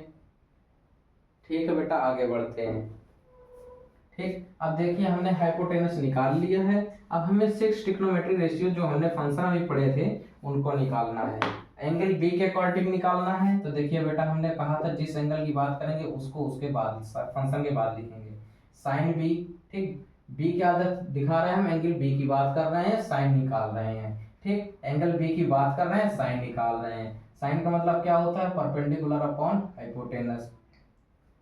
ठीक है बेटा, आगे बढ़ते हैं। ठीक, अब देखिए हमने हाइपोटेनस निकाल लिया है। अब हमें 6 ट्रिग्नोमेट्रिक रेशियो जो हमने फंक्शन अभी पढ़े थे उनको निकालना है। एंगल बी के अकॉर्डिंग निकालना है। तो देखिए बेटा, हमने कहा था जिस एंगल की बात करेंगे उसको उसके बाद फंक्शन के बाद लिखेंगे। साइन बी, ठीक, बी की आदत दिखा रहे हैं हम, एंगल बी की बात कर रहे हैं, साइन निकाल रहे हैं। ठीक, एंगल बी की बात कर रहे हैं, साइन निकाल रहे हैं। साइन का मतलब क्या होता है? Perpendicular upon hypotenuse.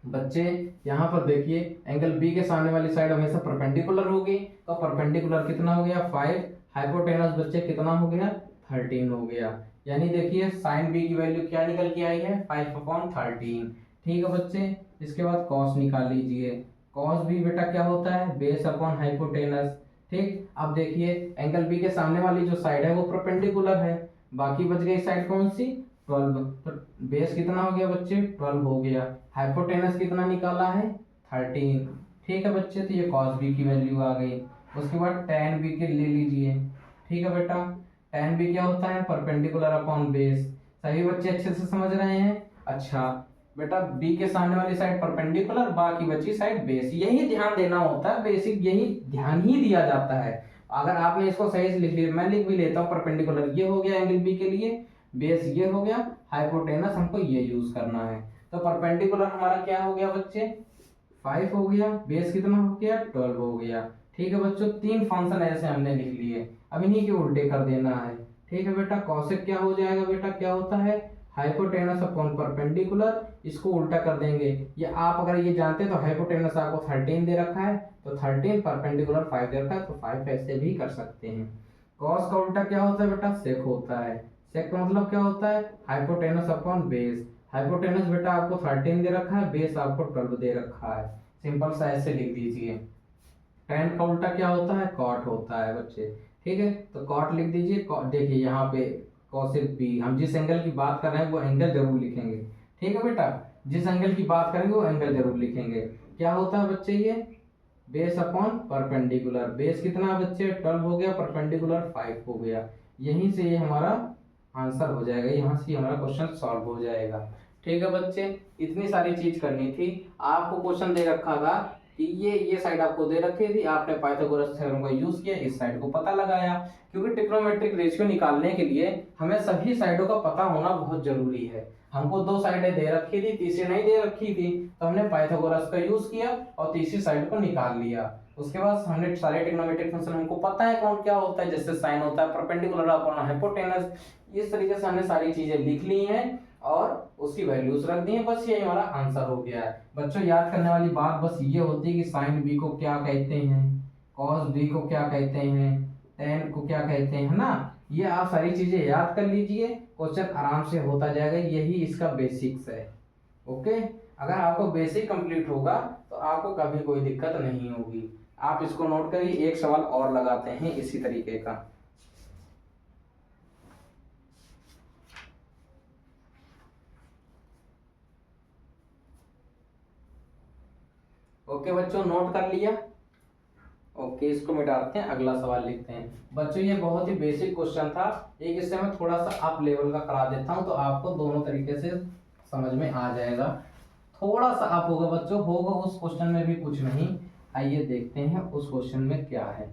बच्चे यहाँ पर देखिए, एंगल बी के सामने वाली साइड हमेशा परपेंडिकुलर होगी, तो परपेंडिकुलर कितना हो गया? 5। हाइपोटेनस बच्चे कितना हो गया? 13 हो गया। यानी देखिए साइन बी की वैल्यू क्या निकल के आई है? 5/13। ठीक है बच्चे, इसके बाद कॉस निकाल लीजिए। कॉस भी बेटा क्या होता है? Base upon hypotenuse. ठीक, अब देखिए एंगल बी के सामने वाली जो साइड है वो परपेंडिकुलर है, बाकी बच गई साइड कौन सी? 12। तो बेस कितना हो गया बच्चे? 12 हो गया। हाइपोटेनस कितना निकाला है? 13। ठीक है बच्चे, तो ये कॉस बी की वैल्यू आ गई। उसके बाद tan बी के ले लीजिए। ठीक है बेटा, tan बी क्या होता है? Perpendicular upon base. सभी बच्चे अच्छे से समझ रहे हैं? अच्छा बेटा, बी के सामने वाली साइड परपेंडिकुलर, बाकी बची साइड बेस। यही ध्यान देना होता है, बेसिक यही ध्यान ही दिया जाता है। अगर आपने इसको सही से लिख लिया, मैं लिख भी लेता हूँ, परपेंडिकुलर ये हो गया एंगल बी के लिए, बेस ये हो गया, हाइपोटेनस हमको ये यूज करना है। तो परपेंडिकुलर हमारा क्या हो गया बच्चे? 5 हो गया। बेस कितना हो गया? 12 हो गया। ठीक है बच्चों, 3 फंक्शन ऐसे हमने लिख लिए। अब इन्हीं के उल्टे कर देना है। ठीक है बेटा, कॉसेक क्या हो जाएगा बेटा? क्या होता है? Hypotenuse upon perpendicular. इसको उल्टा कर देंगे। ये आप अगर ये जानते हैं तो हाइपोटेनस आपको 13 दे रखा है, तो 13, परपेंडिकुलर 5 दे रखा है, तो 5 ऐसे भी कर सकते हैं। कॉस का उल्टा क्या होता है बेटा? सेक होता है। सेक का मतलब क्या होता है? Hypotenuse upon base. हाइपोटेनस बेटा आपको 13 दे रखा है, बेस आपको 12 दे रखा है। सिंपल सा ऐसे लिख दीजिए। tan का उल्टा क्या होता है? कॉट होता है बच्चे। ठीक है, तो कॉट लिख दीजिए। देखिए यहाँ पे कॉसेक बी, हम जिस एंगल की बात कर रहे हैं वो एंगल जरूर लिखेंगे। ठीक है बेटा, जिस एंगल की बात करेंगे वो एंगल जरूर लिखेंगे। क्या होता है बच्चे? ये बेस अपॉन परपेंडिकुलर। बेस कितना बच्चे? 12 हो गया, परपेंडिकुलर 5 हो गया। यहीं से ये हमारा आंसर हो जाएगा, यहाँ से हमारा क्वेश्चन सॉल्व हो जाएगा। ठीक है बच्चे, इतनी सारी चीज करनी थी। आपको क्वेश्चन दे रखा था कि ये साइड आपको दे रखी थी, आपने पाइथागोरस थ्योरम का यूज किया, इस साइड को पता लगाया। क्योंकि ट्रिग्नोमेट्रिक रेशियो निकालने के लिए हमें सभी साइडों का पता होना बहुत जरूरी है। हमको 2 साइडें दे रखी थी, तीसरी नहीं दे रखी थी, तो हमने पाइथागोरस का यूज किया और तीसरी साइड को निकाल लिया। उसके बाद हमने सारे ट्रिग्नोमेट्रिक फंक्शन हमको पता है कौन क्या होता है, जैसे साइन होता है परपेंडिकुलर अपॉन हाइपोटेनस। इस तरीके से हमने सारी चीजें लिख ली हैं और उसकी वैल्यूज रख दी हैं। बस ये हमारा आंसर हो गया है। बच्चों याद करने वाली बात बस ये होती है कि साइन बी को क्या कहते हैं, कॉस बी को क्या कहते हैं, टेन को क्या कहते हैं, है ना। ये आप सारी चीजें याद कर लीजिए, क्वेश्चन आराम से होता जाएगा। यही इसका बेसिक्स है। ओके, अगर आपको बेसिक कंप्लीट होगा तो आपको कभी कोई दिक्कत नहीं होगी। आप इसको नोट करिए। एक सवाल और लगाते हैं इसी तरीके का। ओके बच्चों, नोट कर लिया? ओके, इसको मिटाते हैं, अगला सवाल लिखते हैं। बच्चों ये बहुत ही बेसिक क्वेश्चन था, एक इससे मैं थोड़ा सा अप लेवल का करा देता हूं तो आपको दोनों तरीके से समझ में आ जाएगा। थोड़ा सा अप होगा बच्चों, होगा उस क्वेश्चन में भी कुछ नहीं। आइए देखते हैं उस क्वेश्चन में क्या है।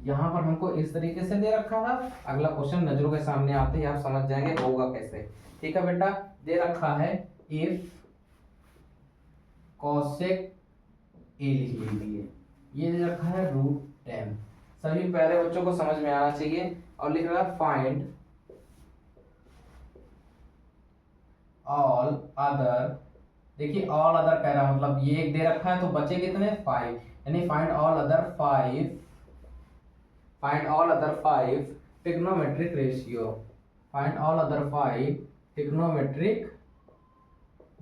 यहाँ पर हमको इस तरीके से दे रखा था, अगला क्वेश्चन नजरों के सामने आते ही आप समझ जाएंगे होगा कैसे। ठीक है बेटा, दे रखा है इफ कॉसेक ए लिख लीजिए, ये दे रखा है √10। सभी पहले बच्चों को समझ में आना चाहिए। और लिख रहा है फाइंड ऑल अदर। देखिए ऑल अदर कह रहा है, मतलब ये एक दे रखा है तो बचे कितने? 5। यानी find all other 5, find all other 5 trigonometric ratio. Find all other 5 trigonometric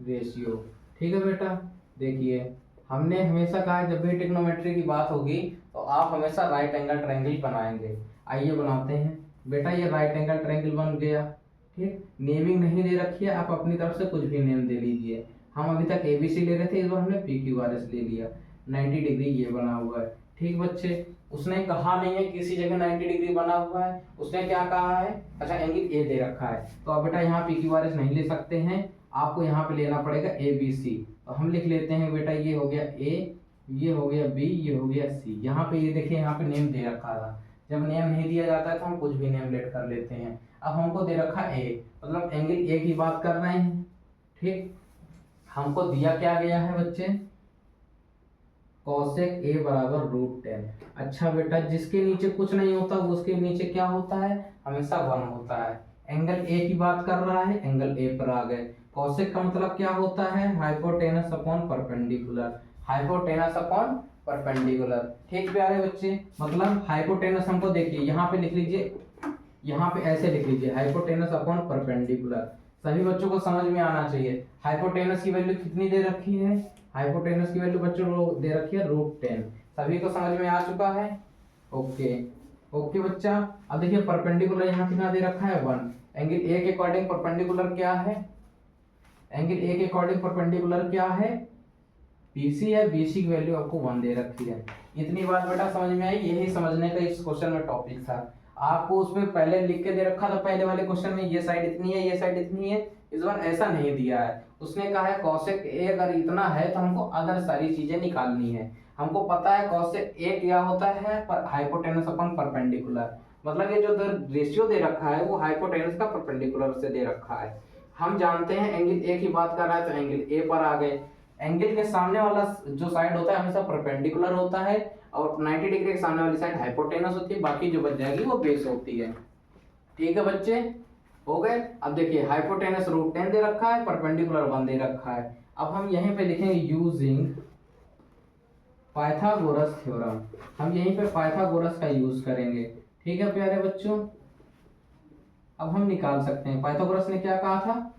ratio. ठीक है बेटा, देखिए हमने हमेशा कहा है जब भी ट्रिग्नोमेट्री की बात होगी तो आप हमेशा राइट एंगल ट्रायंगल बनाएंगे। आइए बनाते हैं बेटा। ये राइट एंगल ट्रायंगल बन गया। ठीक, नेमिंग नहीं दे रखी है, आप अपनी तरफ से कुछ भी नेम दे लीजिए। हम अभी तक ABC ले रहे थे, इस बार हमने PQRS ले लिया। 90 डिग्री ये बना हुआ है। ठीक बच्चे, उसने कहा नहीं है किसी जगह 90 डिग्री बना हुआ है, उसने क्या कहा है, अच्छा एंगल ए दे रखा है। तो अब बेटा यहाँ पी क्यू आर एस नहीं ले सकते हैं, आपको यहाँ पे लेना पड़ेगा ए बी सी। तो हम लिख लेते हैं बेटा, ये हो गया ए, ये हो गया बी, ये हो गया सी। यहाँ पे ये देखिए यहाँ पे नेम दे रखा था, जब नेम नहीं दिया जाता है तो हम कुछ भी नेम लेट कर लेते हैं। अब हमको दे रखा ए, मतलब एंगल ए की बात कर रहे हैं, ठीक। हमको दिया क्या गया है बच्चे, कॉसेक ए बराबर √10। अच्छा बेटा, जिसके नीचे कुछ नहीं होता उसके नीचे क्या होता है, हमेशा 1 होता है। एंगल ए की बात कर रहा है, एंगल ए पर आ गए। कॉसेक का मतलब क्या होता है, hypotenuse upon perpendicular, hypotenuse upon perpendicular. ठीक प्यारे बच्चे, मतलब हाइपोटेनस हमको देखिए यहाँ पे लिख लीजिए, यहाँ पे ऐसे लिख लीजिए, हाइपोटेनस अपॉन परपेंडिकुलर। सभी बच्चों को समझ में आना चाहिए। हाइपोटेनस की वैल्यू कितनी दे रखी है, हाइपोटेनस की वैल्यू बच्चों को दे रखी है √10। सभी को समझ में आ चुका है, ओके ओके बच्चा। अब देखिए परपेंडिकुलर यहाँ कितना दे रखा है, 1। एंगल ए के अकॉर्डिंग परपेंडिकुलर क्या है, एंगल ए के अकॉर्डिंग परपेंडिकुलर क्या है, बीसी है, बीसी की वैल्यू आपको 1 दे रखी है। इतनी बात बेटा समझ में आई, यही समझने का इस क्वेश्चन में टॉपिक था। आपको उसमें पहले लिख के दे रखा था, पहले वाले क्वेश्चन में ये साइड इतनी है, ये साइड इतनी है। इस बार ऐसा नहीं दिया है, उसने कहा है कॉसेक ए अगर इतना है तो हमको अदर सारी चीजें निकालनी है। हमको पता है कॉसेक ए क्या होता है, पर हाइपोटेनस अपॉन परपेंडिकुलर, मतलब ये जो रेशियो दे रखा है वो हाइपोटेनस का परपेंडिकुलर से दे रखा है। हम जानते हैं एंगल ए की बात कर रहा है तो एंगल ए पर आ गए। एंगल के सामने वाला जो साइड होता है हमेशा परपेंडिकुलर होता है, और 90 डिग्री के सामने वाली साइड हाइपोटेनस होती है, बाकी जो बच जाएगी वो बेस होती है। ठीक है बच्चे, हो गए। अब देखिए हाइपोटेनस √10 दे रखा है, परपेंडिकुलर 1 दे रखा है। अब हम यहीं पे लिखेंगे यूजिंग पाइथागोरस थ्योरम, हम यहीं पे पाइथागोरस का यूज करेंगे। ठीक है प्यारे बच्चों, अब हम निकाल सकते हैं। पाइथागोरस ने क्या कहा था,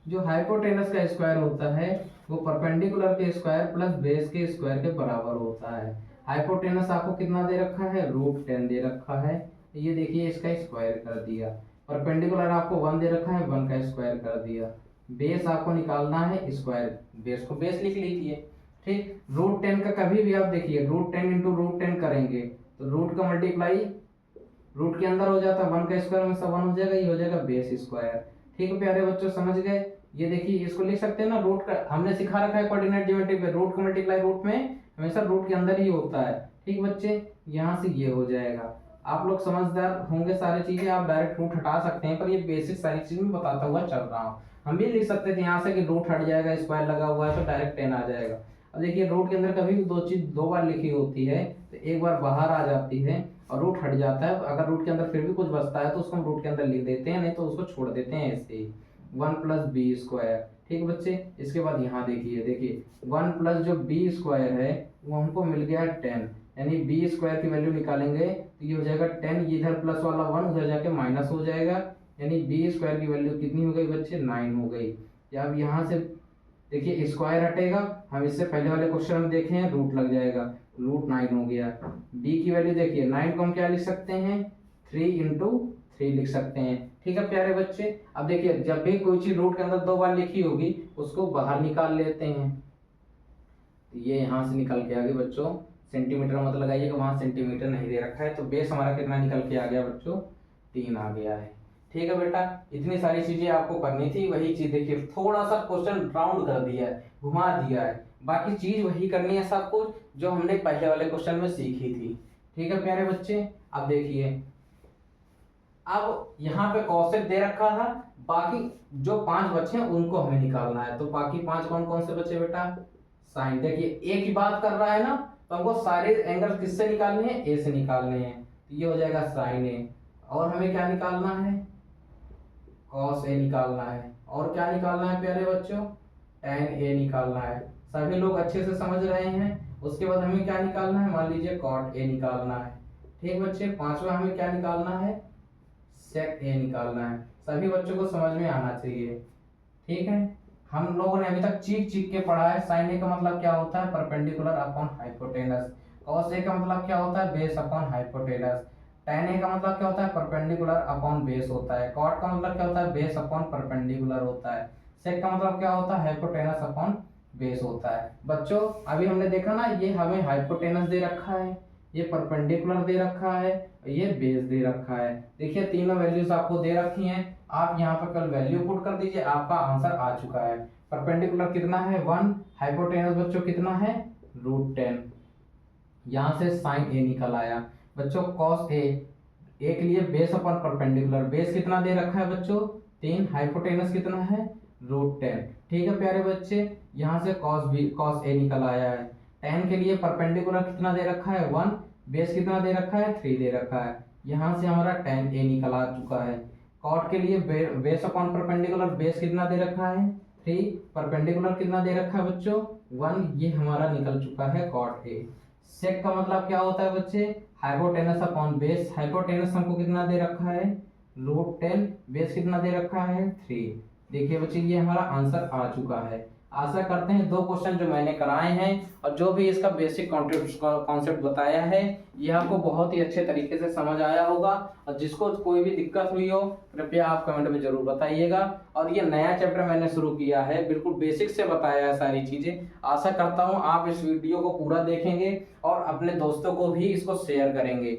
जो हाइपोटेनस का स्क्वायर होता है वो परपेंडिकुलर के स्क्वायर प्लस बेस के स्क्वायर के बराबर होता है। हाइपोटेनस आपको कितना दे रखा है, √10 दे रखा है, ये देखिए इसका स्क्वायर कर दिया। परपेंडिकुलर आपको 1 दे रखा है, 1 का स्क्वायर कर दिया। बेस आपको निकालना है स्क्वायर, बेस को बेस लिख लीजिए। ठीक, √10 का कभी भी आप देखिए √10 इंटू √10 करेंगे तो रूट का मल्टीप्लाई रूट के अंदर हो जाता है, 1 का स्क्वायर हमेशा 1 हो जाएगा, ये हो जाएगा बेस स्क्वायर। ठीक है प्यारे बच्चों, समझ गए। ये देखिए इसको लिख सकते हैं ना, रूट का हमने सिखा रखा है कोऑर्डिनेट ज्योमेट्री पे, रूट का मल्टीप्लाई रूट में हमेशा रूट के अंदर ही होता है। ठीक बच्चे, यहाँ से ये हो जाएगा। आप लोग समझदार होंगे, सारी चीजें आप डायरेक्ट रूट हटा सकते हैं, पर ये बेसिक सारी चीज मैं बताता हुआ चल रहा हूँ। हम भी लिख सकते थे यहाँ से कि रूट हट जाएगा, स्क्वायर लगा हुआ है तो डायरेक्ट 10 आ जाएगा। अब देखिए रूट के अंदर कभी भी दो चीज 2 बार लिखी होती है तो एक बार बाहर आ जाती है और रूट हट जाता है। अगर रूट के अंदर फिर भी कुछ बचता है तो उसको हम रूट के अंदर लिख देते हैं, नहीं तो उसको छोड़ देते हैं ऐसे ही, 1 प्लस बी स्क्वायर। ठीक बच्चे, इसके बाद यहाँ देखिए 1 प्लस जो बी स्क्वायर है वो हमको मिल गया 10, यानी बी स्क्वायर की वैल्यू निकालेंगे तो ये हो जाएगा 10, ये इधर प्लस वाला 1 उधर जाके माइनस हो जाएगा, यानी बी स्क्वायर की वैल्यू कितनी हो गई बच्चे, 9 हो गई। या अब यहाँ से देखिए स्क्वायर हटेगा, हम इससे पहले वाले क्वेश्चन में देखे हैं रूट लग जाएगा, √9 हो गया। बी की वैल्यू देखिए 9 को हम क्या लिख सकते हैं, 3 इंटू 3 लिख सकते हैं। ठीक है प्यारे बच्चे, अब देखिए जब भी कोई चीज रूट के अंदर 2 बार लिखी होगी उसको बाहर निकाल लेते हैं। तो ये यहाँ से निकल के आ गई बच्चों, सेंटीमीटर मत लगाइएगा, वहां सेंटीमीटर नहीं दे रखा है। तो बेस हमारा कितना निकल के आ गया बच्चों, 3 आ गया है। ठीक है बेटा, इतनी सारी चीजें आपको करनी थी, वही चीज देखिए थोड़ा सा क्वेश्चन राउंड कर दिया है, घुमा दिया है, बाकी चीज वही करनी है सब कुछ जो हमने पहले वाले क्वेश्चन में सीखी थी। ठीक है प्यारे बच्चे, अब देखिए अब यहाँ पे कॉसेक दे रखा था, बाकी जो 5 बचे हैं उनको हमें निकालना है। तो बाकी 5 कौन कौन से बचे बेटा, साइन। देखिए ए की बात कर रहा है ना, तो हमको सारे एंगल किससे निकालने हैं, ए से निकालने हैं, तो ये हो जाएगा साइन ए। और हमें क्या निकालना है, कॉस ए निकालना है। और क्या निकालना है प्यारे बच्चों, tan ए निकालना है। सभी लोग अच्छे से समझ रहे हैं। उसके बाद हमें क्या निकालना है, मान लीजिए cot ए निकालना है। ठीक बच्चे, 5वां हमें क्या निकालना है, sec ए निकालना है। सभी बच्चों को समझ में आना चाहिए। ठीक है, हम लोगों ने अभी तक चीख के पढ़ा है। साइन ए का मतलब क्या होता है, perpendicular upon hypotenuse. Cos A का मतलब क्या होता है, बेस अपॉन हाइपोटेनस। tan ए का मतलब क्या होता है, परपेंडिकुलर अपॉन बेस होता है। cot का मतलब क्या होता है, बेस अपॉन परपेंडिकुलर होता है। sec का मतलब क्या होता है, हाइपोटेनस अपॉन बेस होता है। बच्चों अभी हमने देखा ना, ये हमें हाइपोटेनस दे रखा है, ये परपेंडिकुलर दे रखा है, ये बेस दे रखा है। देखिए तीनों वैल्यूज आपको दे रखी हैं, आप यहाँ पर कल वैल्यू पुट कर दीजिए, आपका आंसर आ चुका है। परपेंडिकुलर कितना है 1, हाइपोटेनस बच्चों कितना है √10, यहाँ से साइन ए निकल आया बच्चों कॉस ए के लिए बेस अपन परपेंडिकुलर, बेस कितना दे रखा है बच्चों 3, हाइपोटेनस कितना है √10। ठीक है प्यारे बच्चे, यहाँ से कॉस ए निकल आया है। tan के लिए परपेंडिकुलर कितना दे रखा है 1, बेस कितना दे रखा है 3 दे रखा है, यहाँ से हमारा tan a निकल आ चुका है। कॉट के लिए बेस अपॉन परपेंडिकुलर, बेस कितना दे रखा है 3, परपेंडिकुलर कितना दे रखा है बच्चों 1, ये हमारा निकल चुका है कॉट ए। सेक का मतलब क्या होता है बच्चे, हाइपोटेनस अपॉन बेस, हाइपोटेनस हमको कितना दे रखा है √10, बेस कितना दे रखा है 3। देखिए बच्चे ये हमारा आंसर आ चुका है। आशा करते हैं 2 क्वेश्चन जो मैंने कराए हैं और जो भी इसका बेसिक कॉन्सेप्ट बताया है ये आपको बहुत ही अच्छे तरीके से समझ आया होगा, और जिसको कोई भी दिक्कत हुई हो कृपया आप कमेंट में जरूर बताइएगा। और ये नया चैप्टर मैंने शुरू किया है, बिल्कुल बेसिक से बताया है सारी चीजें। आशा करता हूँ आप इस वीडियो को पूरा देखेंगे और अपने दोस्तों को भी इसको शेयर करेंगे।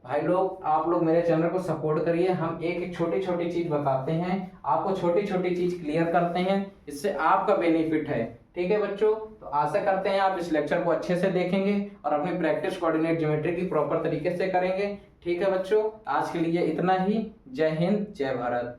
भाई लोग आप लोग मेरे चैनल को सपोर्ट करिए, हम एक एक छोटी छोटी चीज बताते हैं, आपको छोटी छोटी चीज क्लियर करते हैं, इससे आपका बेनिफिट है। ठीक है बच्चों, तो आशा करते हैं आप इस लेक्चर को अच्छे से देखेंगे और अपनी प्रैक्टिस कोऑर्डिनेट ज्योमेट्री की प्रॉपर तरीके से करेंगे। ठीक है बच्चों, आज के लिए इतना ही। जय हिंद, जय भारत।